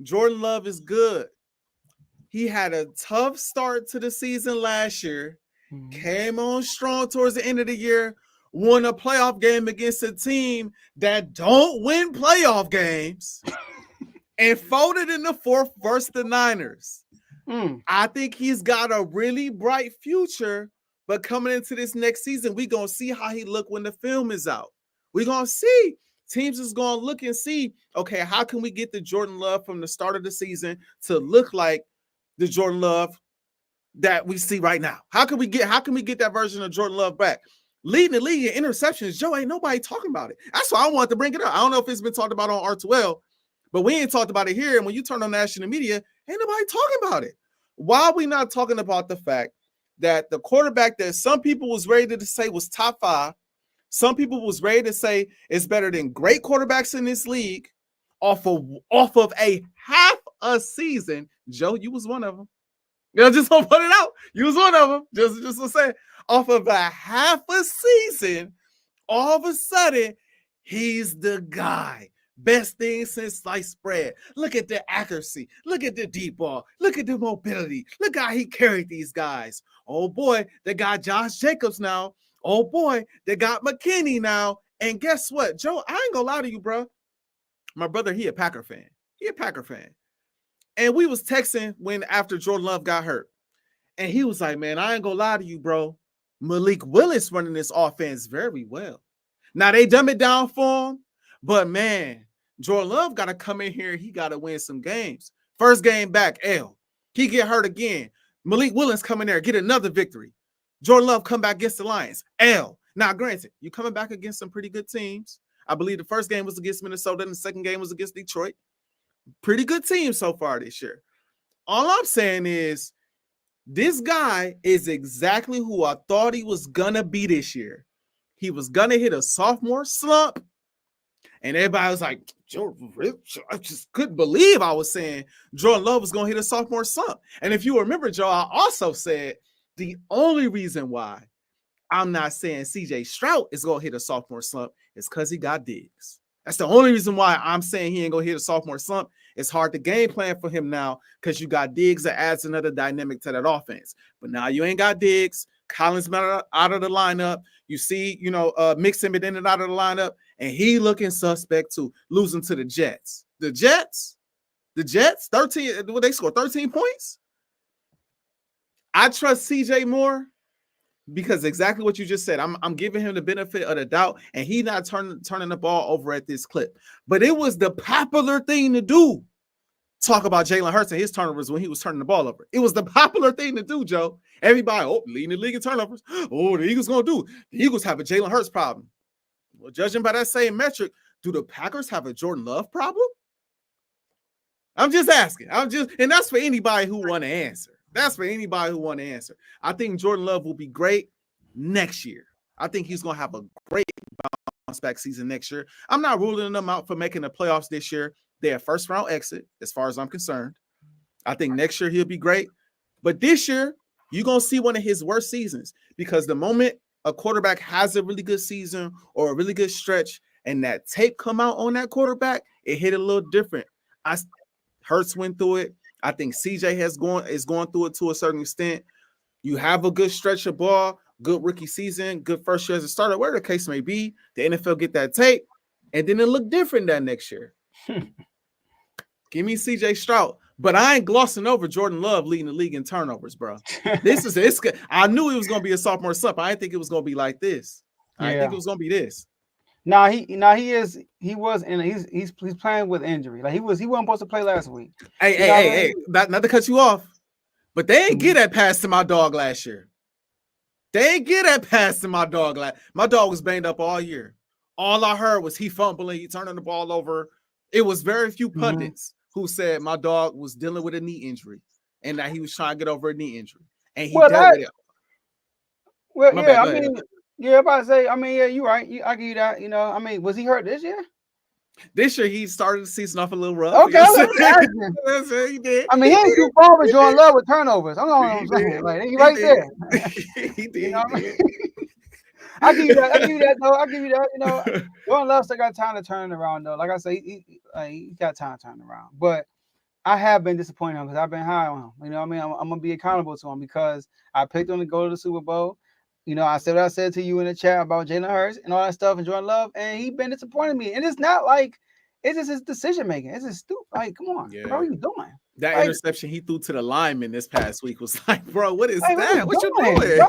Jordan Love is good. He had a tough start to the season last year. Came on strong towards the end of the year, won a playoff game against a team that don't win playoff games, and folded in the 4th versus the Niners. I think he's got a really bright future, but coming into this next season, we're going to see how he look when the film is out. We're going to see. Teams is going to look and see, okay, how can we get the Jordan Love from the start of the season to look like the Jordan Love that we see right now? How can we get that version of Jordan Love back? Leading the league in interceptions, Joe, ain't nobody talking about it. That's why I wanted to bring it up. I don't know if it's been talked about on R2L, but we ain't talked about it here. And when you turn on national media, ain't nobody talking about it. Why are we not talking about the fact that the quarterback that some people was ready to say was top 5, some people was ready to say is better than great quarterbacks in this league off of a half a season? Joe, you was one of them. Just to put it out. You was one of them. Just to say, off of a half a season, all of a sudden, he's the guy. Best thing since sliced bread. Look at the accuracy. Look at the deep ball. Look at the mobility. Look how he carried these guys. Oh, boy, they got Josh Jacobs now. Oh, boy, they got McKinney now. And guess what, Joe? I ain't gonna lie to you, bro. My brother, he a Packer fan. And we was texting after Jordan Love got hurt. And he was like, man, I ain't gonna lie to you, bro. Malik Willis running this offense very well. Now, they dumb it down for him. But, man, Jordan Love got to come in here. He got to win some games. First game back, L. He get hurt again. Malik Willis come in there, get another victory. Jordan Love come back against the Lions, L. Now, granted, you coming back against some pretty good teams. I believe the first game was against Minnesota and the second game was against Detroit. Pretty good team so far this year. All I'm saying is this guy is exactly who I thought he was going to be this year. He was going to hit a sophomore slump. And everybody was like, I just couldn't believe I was saying Jordan Love was going to hit a sophomore slump. And if you remember, Joe, I also said the only reason why I'm not saying CJ Stroud is going to hit a sophomore slump is because he got Diggs. That's the only reason why I'm saying he ain't going to hit a sophomore slump. It's hard to game plan for him now because you got Diggs that adds another dynamic to that offense. But now you ain't got Diggs. Collins out of the lineup. You see, Mixon been in and out of the lineup, and he looking suspect too, losing to the Jets. The Jets, 13, they scored 13 points. I trust CJ more because exactly what you just said. I'm giving him the benefit of the doubt, and he not turning the ball over at this clip. But it was the popular thing to do. Talk about Jalen Hurts and his turnovers when he was turning the ball over. It was the popular thing to do, Joe. Everybody, leading the league in turnovers. Oh, the Eagles going to do. The Eagles have a Jalen Hurts problem. Well, judging by that same metric, do the Packers have a Jordan Love problem? I'm just asking. And that's for anybody who want to answer. I think Jordan Love will be great next year. I think he's going to have a great bounce back season next year. I'm not ruling them out for making the playoffs this year. They're a first round exit, as far as I'm concerned. I think next year he'll be great. But this year, you're going to see one of his worst seasons because the moment a quarterback has a really good season or a really good stretch and that tape come out on that quarterback, it hit a little different. Hurts went through it. I think CJ is going through it to a certain extent. You have a good stretch of ball, good rookie season, good first year as a starter, whatever the case may be. The NFL get that tape, and then it look different that next year. Give me CJ Stroud. But I ain't glossing over Jordan Love leading the league in turnovers, bro. It's good. I knew it was going to be a sophomore slump. I didn't think it was going to be like this. I didn't think it was going to be this. He's playing with injury. Like he wasn't supposed to play last week. Hey, not to cut you off, but they ain't get that pass to my dog last year. My dog was banged up all year. All I heard was he fumbling, he turning the ball over. It was very few pundits who said my dog was dealing with a knee injury and that he was trying to get over a knee injury. And he dealt with it. Well, I'm about to say, you're right. I give you that. Was he hurt this year? This year, he started the season off a little rough. Okay, that's what he did. He ain't too far with Jordan Love with turnovers. I'm not saying. Like, he right there. He did. I give you that, though. Jordan Love still got time to turn it around, though. Like I say, he got time to turn it around. But I have been disappointed because I've been high on him. I'm going to be accountable to him because I picked him to go to the Super Bowl. I said what I said to you in the chat about Jalen Hurts and all that stuff and Jordan Love, and he's been disappointing me. And it's not like it's just his decision making. It's just stupid. Like, come on, what are you doing? That interception he threw to the lineman this past week was like, bro, what is that? What you doing?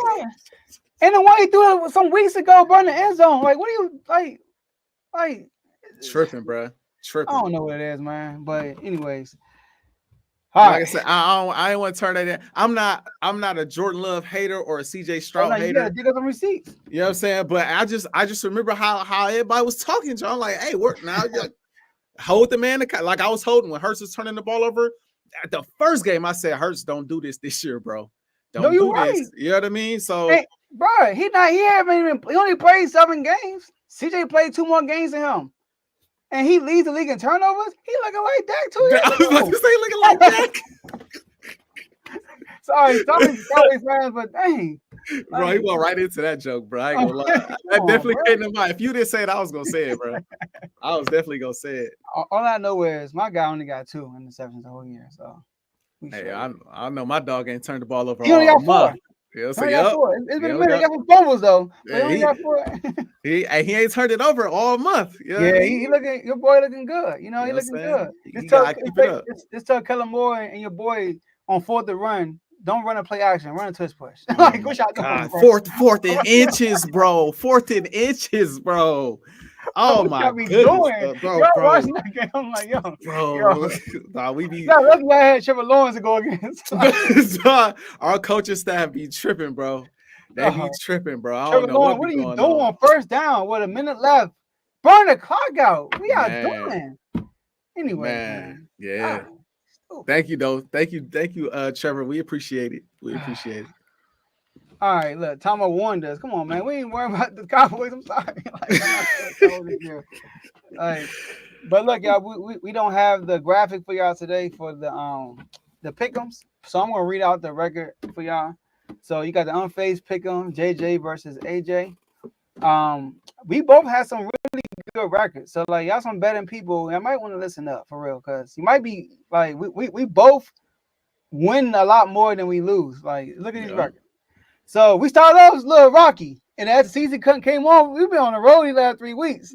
And the one he threw it some weeks ago, bro, in the end zone. Like, what are you like? Tripping, bro. Tripping. I don't know what it is, man. But anyways. Like I said, I ain't want to turn that in. I'm not a Jordan Love hater or a CJ Stroud hater. You gotta dig up some receipts. You know what I'm saying? But I just remember how everybody was talking, John. Like, hey, work now. Like, hold the man. Like I was holding when Hurts was turning the ball over. At the first game, I said, Hurts, don't do this year, bro. Don't do this. You know what I mean? So, hey, bro, he only played 7 games. CJ played 2 more gains than him. And he leads the league in turnovers. He looking like Dak 2 years ago. I was about to say looking like Dak. Sorry, fans, but dang. Bro, he went right into that joke, bro. I ain't gonna lie. I definitely came to mind. If you didn't say it, I was gonna say it, bro. I was definitely gonna say it. All I know is my guy only got 2 interceptions the whole year. So hey, I know my dog ain't turned the ball over. He only got 4. Yeah, so it's been a minute. He got some fumbles though. Yeah, he got 4. he ain't turned it over all month. You know he looking. Your boy looking good. He looking good. Just tell Kellen Moore and your boy on 4th and run. Don't run a play action. Run a tush push. Like what y'all doing? Fourth and inches, bro. 4th and inches, bro. Oh my goodness, bro. Watching that game, I'm like, bro. Nah, we be. Yeah, lucky I had Trevor Lawrence to go against. Our coaching staff be tripping, bro. They be tripping, bro. I Trevor don't know Lawrence, what are you doing on 1st down with a minute left? burn the clock out. We are Man. done. Anyway, man. Yeah. Ah, Thank you, though. Thank you, Trevor. We appreciate it. We appreciate it. all right, look, Tomo warned us. Come on, man. We ain't worrying about the Cowboys. I'm sorry. Like, but look, y'all, we don't have the graphic for y'all today for the pick'ems. So I'm gonna read out the record for y'all. So you got the unfazed pick'em, JJ versus AJ. We both had some really good records. So like y'all some betting people, I might want to listen up for real, because you might be like we both win a lot more than we lose. Like look at these records. So we started off a little rocky, and as the season came on, we've been on the road these last 3 weeks.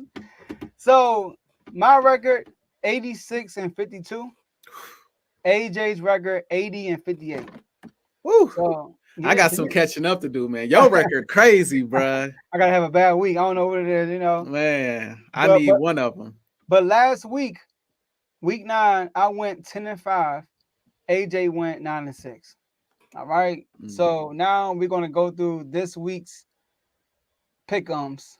So my record 86-52. AJ's record 80-58. Woo. So yeah, I got some catching up to do, man. Your record crazy, bruh. I gotta have a bad week. I don't know what it is, Man, I need one of them. But last week, week 9, I went 10-5. AJ went 9-6. All right. So now we're gonna go through this week's pick'ems.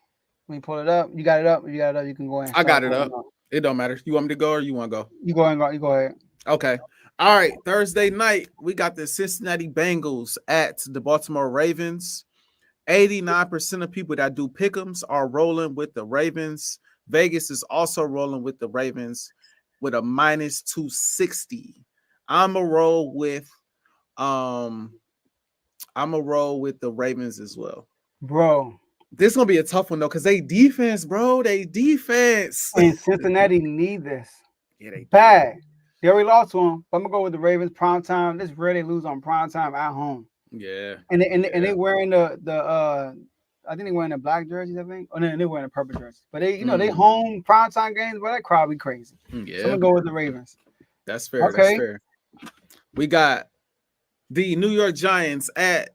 Let me pull it up. You got it up. You got it up. You can go ahead. I got it up. It don't matter. You want me to go or you want to go? You go ahead. You go ahead. Okay. All right. Thursday night, we got the Cincinnati Bengals at the Baltimore Ravens. 89% of people that do pick'ems are rolling with the Ravens. Vegas is also rolling with the Ravens with a minus 260. I'm a roll with the Ravens as well. Bro. This is gonna be a tough one though, because they defense, bro. They defense. And Cincinnati need this. Yeah, they bad. They already lost to them. But I'm gonna go with the Ravens prime time. This rare they lose on prime time at home. Yeah. And they wearing the I think they wearing the black jerseys, I think. Oh no, they wearing the purple jerseys. But they they home prime time games, but that crowd be crazy. Yeah. So I'm gonna go with the Ravens. That's fair. Okay. That's fair. We got the New York Giants at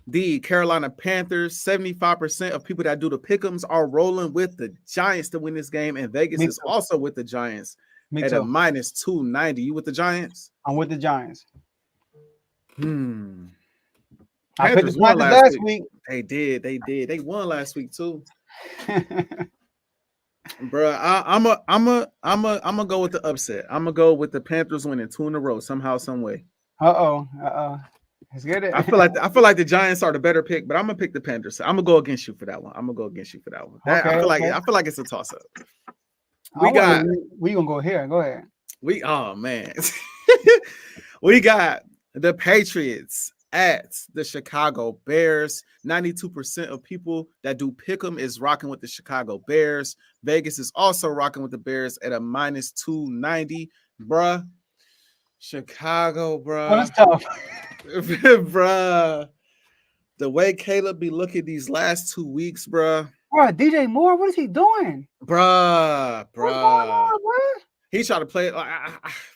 the Carolina Panthers. 75% of people that do the pick'ems are rolling with the Giants to win this game, and Vegas is also with the Giants at a minus 290. You with the Giants? I'm with the Giants. I picked the Panthers last week. They did. They won last week too. Bro, I'm a go with the upset. I'm gonna go with the Panthers winning 2 in a row somehow, some way. Let's get it. I feel like the Giants are the better pick, but I'm gonna pick the Panthers. I'm gonna go against you for that one. I feel like it's a toss up. We gonna go here. Go ahead. Oh man, we got the Patriots at the Chicago Bears. 92% of people that do pick'em is rocking with the Chicago Bears. Vegas is also rocking with the Bears at a minus 290. Bruh. Chicago, bruh. Well, that's tough. Bruh. The way Caleb be looking these last 2 weeks, bruh. Bruh, DJ Moore, what is he doing? Bruh. What's going on, bruh? He tried to play,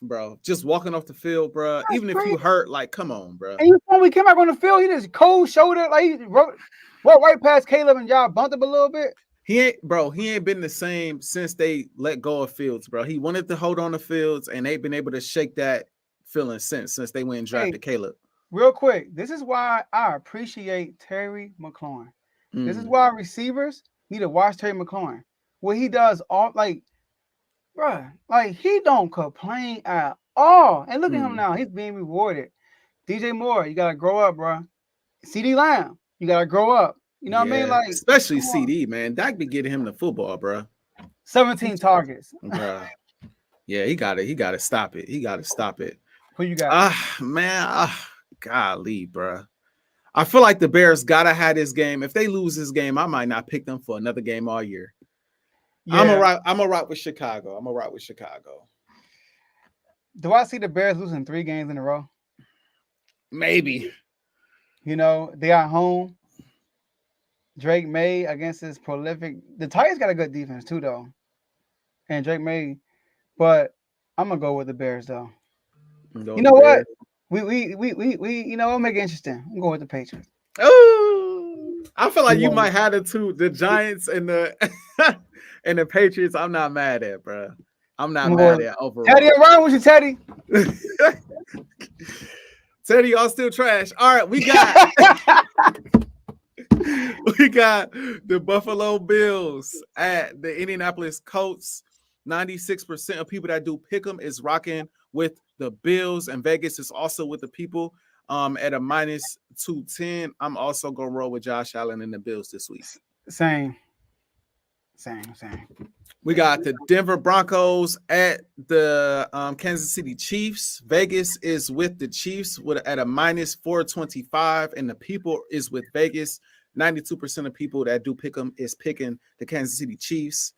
bro. Just walking off the field, bro. That's even crazy. If you hurt, like, come on, bro. And when we came back on the field, he just cold shoulder, like he wrote right past Caleb and y'all bumped up a little bit. He ain't been the same since they let go of Fields, bro. He wanted to hold on to Fields, and they've been able to shake that feeling since they went and drafted Caleb. Real quick, this is why I appreciate Terry McLaurin. This is why receivers need to watch Terry McLaurin. What he does bruh, like he don't complain at all. And look at him now. He's being rewarded. DJ Moore, you gotta grow up, bruh. CD Lamb, you gotta grow up. You know what I mean? Like especially CD, man. That be getting him the football, bruh. 17 targets. Bruh. Yeah, he gotta stop it. He gotta stop it. Who you got? Golly, bruh. I feel like the Bears gotta have this game. If they lose this game, I might not pick them for another game all year. Yeah. I'm a rock with Chicago. Do I see the Bears losing 3 games in a row? Maybe. You know, they are home. Drake May against his prolific. The Titans got a good defense too, though. And Drake May, but I'm gonna go with the Bears though. You know what? We we'll make it interesting. I'm going with the Patriots. Oh, I feel like you might have the Giants and the and the Patriots. I'm not mad at, bro. I'm not mad at overall. Teddy, around with you, Teddy. Teddy, y'all still trash. All right, we got We got the Buffalo Bills at the Indianapolis Colts. 96% of people that do pick them is rocking with the Bills, and Vegas is also with the people at a minus 210. I'm also gonna roll with Josh Allen and the Bills this week. Same. We got the Denver Broncos at the Kansas City Chiefs. Vegas is with the Chiefs at a minus 425, and the people is with Vegas. 92% of people that do pick them is picking the Kansas City Chiefs.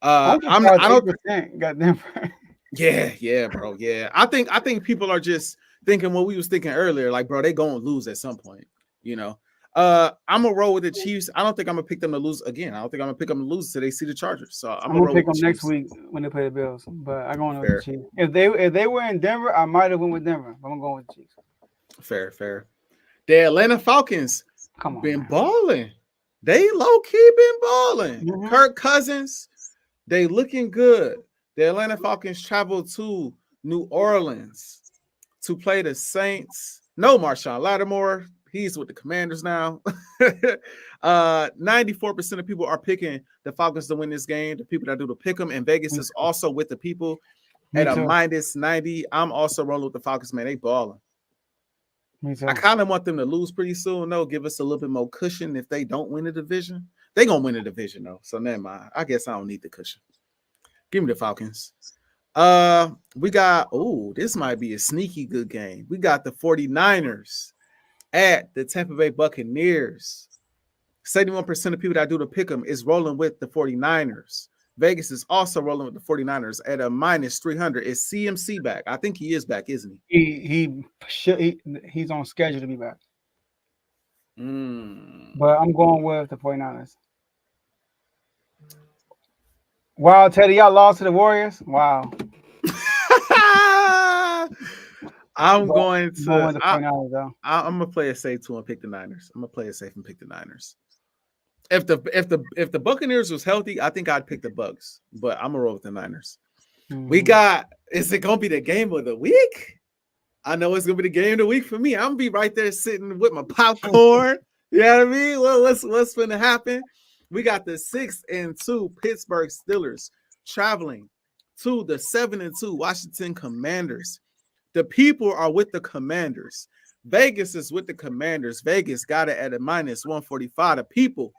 I don't. Got Denver. Yeah, bro. Yeah, I think people are just thinking what we was thinking earlier. Like, bro, they gonna lose at some point. You know. I'm gonna roll with the Chiefs. I don't think I'm gonna pick them to lose again. I don't think I'm gonna pick them to lose until they see the Chargers. So I'm gonna pick them next week when they play the Bills. But I'm going with the Chiefs. If they were in Denver, I might have went with Denver. But I'm going with the Chiefs. Fair. The Atlanta Falcons been balling. They low key been balling. Mm-hmm. Kirk Cousins, they looking good. The Atlanta Falcons traveled to New Orleans to play the Saints. No Marshawn Lattimore. He's with the Commanders now. 94% of people are picking the Falcons to win this game. The people that do the pick them, and Vegas is also with the people at a minus 90. I'm also rolling with the Falcons, man. They balling. I kind of want them to lose pretty soon, though. Give us a little bit more cushion if they don't win the division. They gonna win the division though, so never mind. I guess I don't need the cushion. Give me the Falcons. We got this might be a sneaky good game. We got the 49ers at the Tampa Bay Buccaneers. 71% of people that do the pick 'em is rolling with the 49ers. Vegas is also rolling with the 49ers at a minus 300. Is CMC back? I think he is back, isn't he? He's on schedule to be back. But I'm going with the 49ers. Wow, Teddy, y'all lost to the Warriors? Wow. I'm going to play it safe too and pick the Niners. I'm gonna play it safe and pick the Niners. If the Buccaneers was healthy, I think I'd pick the Bucks, but I'm gonna roll with the Niners. Mm-hmm. Is it gonna be the game of the week? I know it's gonna be the game of the week for me. I'm gonna be right there sitting with my popcorn. You know what I mean? Well, what's gonna happen? We got the 6-2 Pittsburgh Steelers traveling to the 7-2 Washington Commanders. The people are with the Commanders. Vegas is with the Commanders. Vegas got it at a minus 145. The people,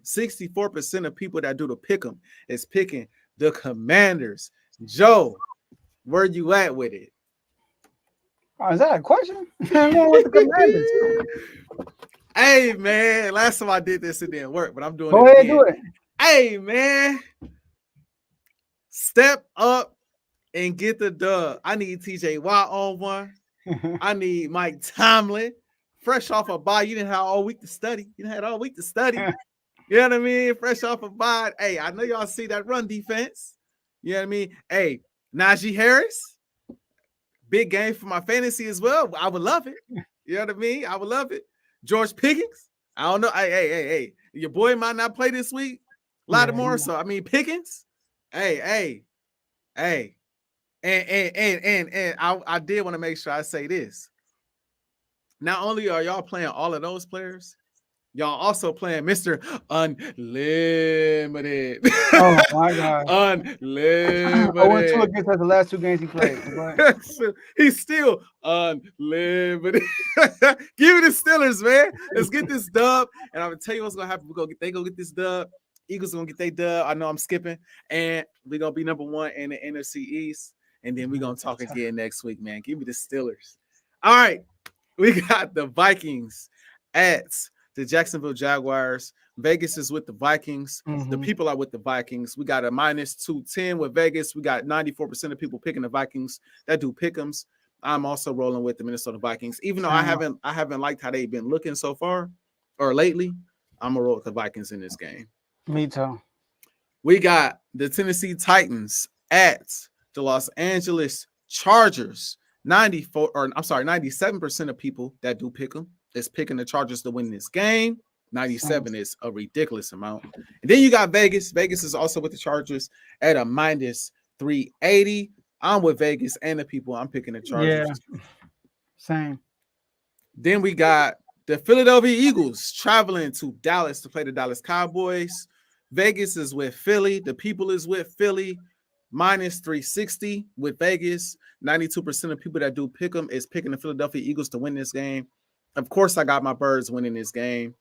64% of people that do the pick 'em is picking the Commanders. Joe, where you at with it? Is that a question? I'm going with the Commanders. Hey, man, last time I did this, it didn't work, but I'm doing it again. Do it. Hey, man, step up and get the dub. I need TJ Watt on one. I need Mike Tomlin. Fresh off a bye. You didn't have all week to study. You had all week to study. You know what I mean? Fresh off a bye. Hey, I know y'all see that run defense. You know what I mean? Hey, Najee Harris. Big game for my fantasy as well. I would love it. You know what I mean? I would love it. George Pickens. I don't know. Hey. Your boy might not play this week. Lattimore. So, I mean, Pickens. Hey. And I did want to make sure I say this. Not only are y'all playing all of those players, y'all also playing Mr. Unlimited. Oh my God. Unlimited. 0-2 against us the last 2 games he played. He's still unlimited. Give me the Steelers, man. Let's get this dub. And I'm gonna tell you what's gonna happen. They go get this dub. Eagles gonna get their dub. I know I'm skipping, and we're gonna be number 1 in the NFC East. And then we're gonna talk again next week, man. Give me the Steelers. All right. We got the Vikings at the Jacksonville Jaguars. Vegas is with the Vikings. Mm-hmm. The people are with the Vikings. We got a minus 210 with Vegas. We got 94% of people picking the Vikings that do pick'ems. I'm also rolling with the Minnesota Vikings. Even though I haven't liked how they've been looking so far or lately, I'm gonna roll with the Vikings in this game. Me too. We got the Tennessee Titans at the Los Angeles Chargers. 97% of people that do pick them is picking the Chargers to win this game. 97 is a ridiculous amount. And then you got Vegas. Vegas is also with the Chargers at a minus 380. I'm with Vegas and the people. I'm picking the Chargers. Yeah, same. Then we got The Philadelphia Eagles traveling to Dallas to play the Dallas Cowboys. Vegas is with Philly. The people is with Philly. Minus 360 with Vegas. 92% of people that do pick them is picking the Philadelphia Eagles to win this game. Of course, I got my birds winning this game.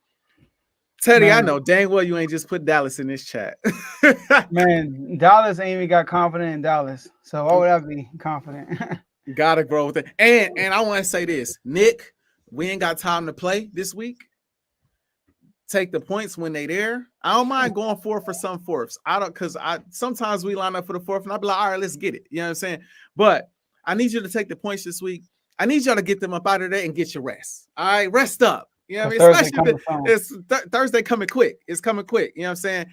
Teddy, man, I know dang well you ain't just put Dallas in this chat. Man, Dallas ain't even got confident in Dallas. So why would I be confident? Gotta grow with it. And I want to say this, Nick, we ain't got time to play this week. Take the points when they there. I don't mind going for some fourths. I don't, because sometimes we line up for the fourth and I'll be like, all right, let's get it. You know what I'm saying? But I need you to take the points this week. I need y'all to get them up out of there and get your rest. All right, rest up. You know what I mean? Especially it's Thursday coming quick. It's coming quick. You know what I'm saying?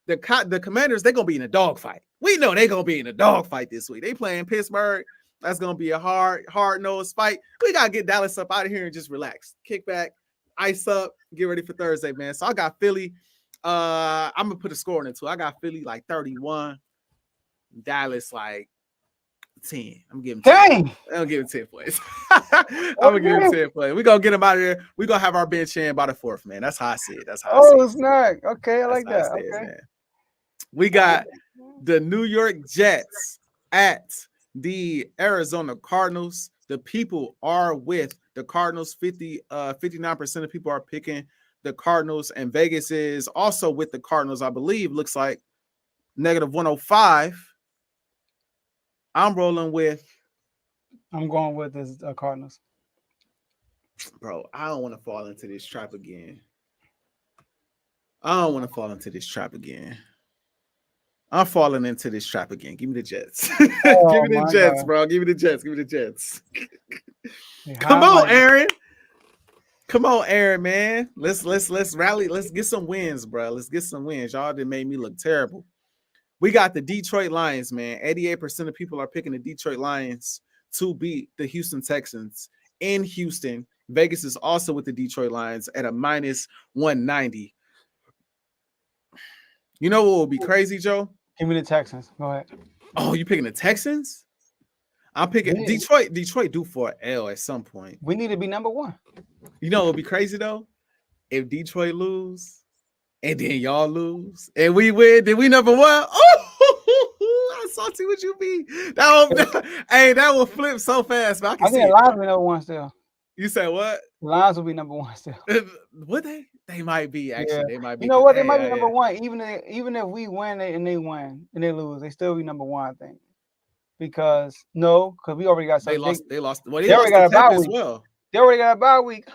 The Commanders, they're going to be in a dogfight. We know they're going to be in a dogfight this week. They playing Pittsburgh. That's going to be a hard-nosed fight. We got to get Dallas up out of here and just relax. Kick back, ice up, get ready for Thursday, man. So I got Philly. I'm going to put a score in it, too. I got Philly like 31. Dallas like 10. I'm giving 10. I'm giving 10 plays. I'm gonna give him 10 plays. We're gonna get him out of there. We're gonna have our bench in by the fourth, man. That's how I see it. That's how I see it. Snack. Okay, I like that. Okay. Man. We got the New York Jets at the Arizona Cardinals. The people are with the Cardinals. 59% of people are picking the Cardinals, and Vegas is also with the Cardinals, I believe. Looks like negative 105. I'm rolling with. I'm going with the Cardinals. Bro, I don't want to fall into this trap again. I'm falling into this trap again. Give me the Jets. Give me the Jets, God. Bro. Give me the Jets. Come on, Aaron. Come on, Aaron, man. Let's rally. Let's get some wins, bro. Let's get some wins. Y'all done made me look terrible. We got the Detroit Lions, man. 88% of people are picking the Detroit Lions to beat the Houston Texans in Houston. Vegas is also with the Detroit Lions at a minus 190. You know what would be crazy, Joe? Give me the Texans. Go ahead. Oh, you picking the Texans? I'm picking Detroit. Detroit due for an L at some point. We need to be number one. You know what would be crazy, though? If Detroit lose. And then y'all lose, and we win. Then we number one. Oh, I salty what you be. That will flip so fast. Man. I think the Lions will be number one still. You said what? The Lions will be number one still. Would they? They might be actually. Yeah. They might be. You know what? They might be number one. Even if we win and they win and they lose, they still be number one. I think because we already got. They lost. Well, they already got a bye week as well. They already got a bye week.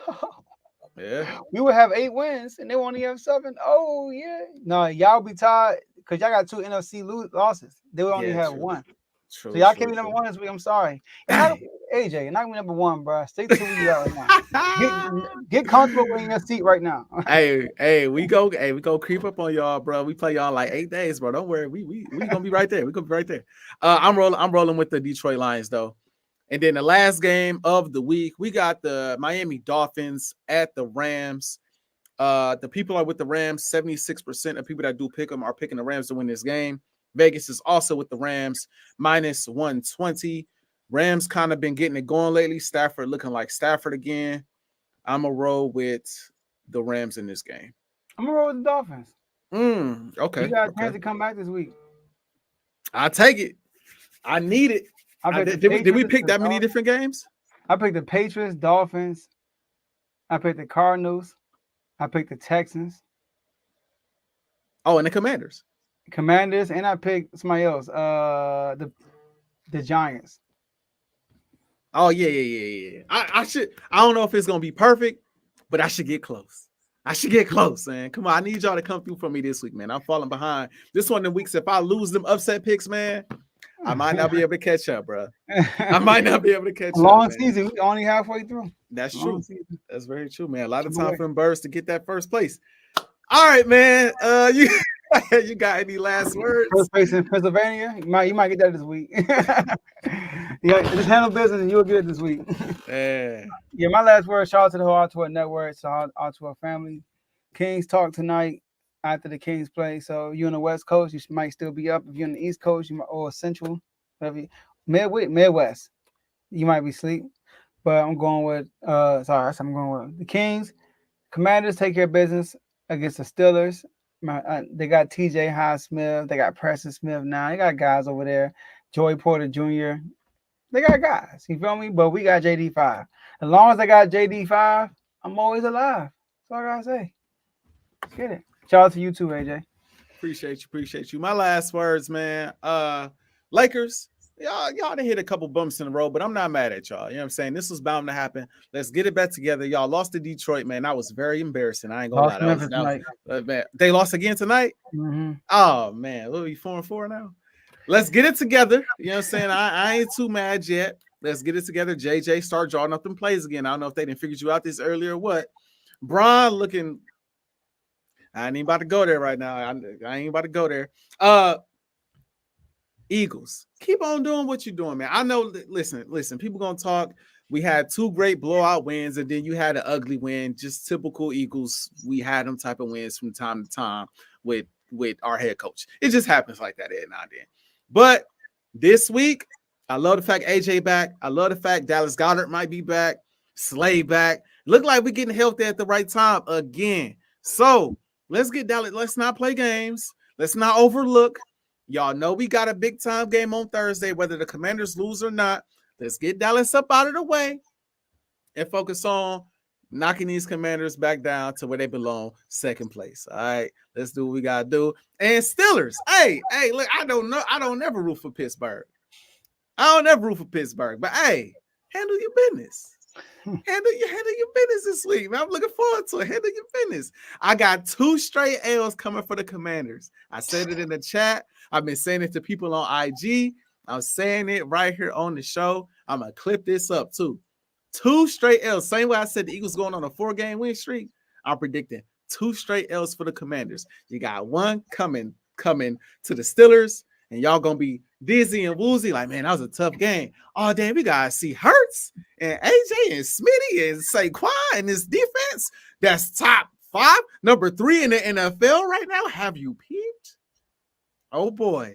Yeah, we would have 8 wins and they only have 7. Oh yeah, no, y'all be tired because y'all got 2 NFC losses. They would only have 1. True, so y'all can't be number 1 this week. I'm sorry, AJ. You're not be number 1, bro. Stick to who you are right now. Get comfortable in your seat right now. hey, we go creep up on y'all, bro. We play y'all like 8 days, bro. Don't worry, we gonna be right there. We gonna be right there. I'm rolling with the Detroit Lions though. And then the last game of the week, we got the Miami Dolphins at the Rams. The people are with the Rams. 76% of people that do pick them are picking the Rams to win this game. Vegas is also with the Rams, minus 120. Rams kind of been getting it going lately. Stafford looking like Stafford again. I'm going to roll with the Rams in this game. I'm going to roll with the Dolphins. Okay. You got a chance to come back this week. I'll take it. I need it. Did we pick that many different games? I picked the Patriots, Dolphins. I picked the Cardinals. I picked the Texans. Oh, and the Commanders. And I picked somebody else. The Giants. Oh yeah. I don't know if it's gonna be perfect, but I should get close. Man. Come on, I need y'all to come through for me this week, man. I'm falling behind. This one of the weeks, if I lose them upset picks, man, I might not be able to catch up, bro. Long season, we only halfway through. That's true. That's very true, man. A lot of time for them Birds to get that first place. All right, man. You got any last words? First place in Pennsylvania. You might get that this week. Yeah, just handle business and you'll get it this week. Yeah, my last word. Shout out to the whole Altua Network, shout out to our family. Kings talk tonight after the Kings play. So you on the West Coast, you might still be up. If you're on the East Coast, or Central, whatever. Midwest, you might be asleep. But I'm going with I'm going with the Kings. Commanders take care of business against the Steelers. They got TJ Highsmith. They got Preston Smith now. They got guys over there. Joey Porter Jr. They got guys. You feel me? But we got JD5. As long as I got JD5, I'm always alive. That's all I gotta say. Let's get it. Shout out to you too, AJ. Appreciate you. My last words, man. Lakers, y'all done hit a couple bumps in the road, but I'm not mad at y'all. You know what I'm saying? This was bound to happen. Let's get it back together. Y'all lost to Detroit, man. That was very embarrassing. I ain't gonna lie. Man, they lost again tonight. Mm-hmm. Oh man, we'll be 4-4 now. Let's get it together. You know what I'm saying? I ain't too mad yet. Let's get it together. JJ, start drawing up them plays again. I don't know if they didn't figure you out this earlier or what. Bron looking. I ain't about to go there right now. I ain't about to go there. Eagles, keep on doing what you're doing, man. I know. Listen. People gonna talk. We had 2 great blowout wins, and then you had an ugly win. Just typical Eagles. We had them type of wins from time to time with our head coach. It just happens like that every now and then. But this week, I love the fact AJ back. I love the fact Dallas Goedert might be back. Slay back. Look like we're getting healthy at the right time again. So let's get Dallas. Let's not play games. Let's not overlook. Y'all know we got a big time game on Thursday, whether the Commanders lose or not. Let's get Dallas up out of the way and focus on knocking these Commanders back down to where they belong, second place. All right, let's do what we gotta do. And Steelers, hey, look, I don't never root for Pittsburgh. But hey, handle your business. Handle your business this week, man. I'm looking forward to it. Handle your business. I got 2 straight L's coming for the Commanders. I said it in the chat. I've been saying it to people on IG. I'm saying it right here on the show. I'm gonna clip this up too. 2 straight L's. Same way I said the Eagles going on a 4-game win streak. I'm predicting 2 straight L's for the Commanders. You got 1 coming to the Steelers, and y'all gonna be dizzy and woozy. Like, man, that was a tough game. Oh, damn, we gotta see Hurts and AJ and Smitty and Saquon and this defense that's top 5, number 3 in the NFL right now. Have you peeped? Oh boy.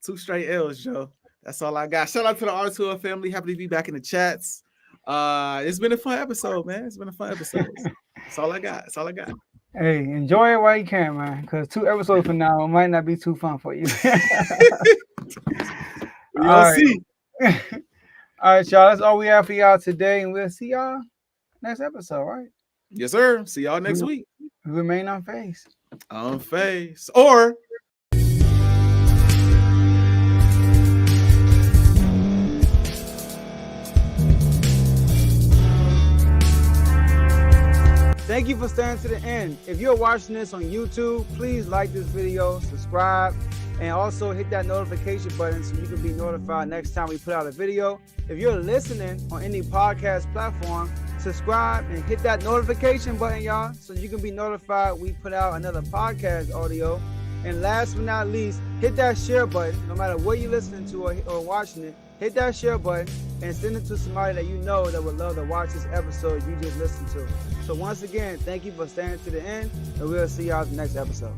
2 straight L's, Joe. That's all I got. Shout out to the R2L family. Happy to be back in the chats. It's been a fun episode, man. It's been a fun episode. That's all I got. Hey, enjoy it while you can, man. Because 2 episodes from now might not be too fun for you. We'll see. All right, y'all. That's all we have for y'all today, and we'll see y'all next episode, right? Yes, sir. See y'all next week. We remain on face. On face. Or thank you for staying to the end. If you're watching this on YouTube, please like this video, subscribe, and also hit that notification button so you can be notified next time we put out a video. If you're listening on any podcast platform, subscribe and hit that notification button, y'all, so you can be notified we put out another podcast audio. And last but not least, hit that share button. No matter what you're listening to or watching it, hit that share button and send it to somebody that you know that would love to watch this episode you just listened to. So once again, thank you for staying to the end, and we'll see y'all in the next episode.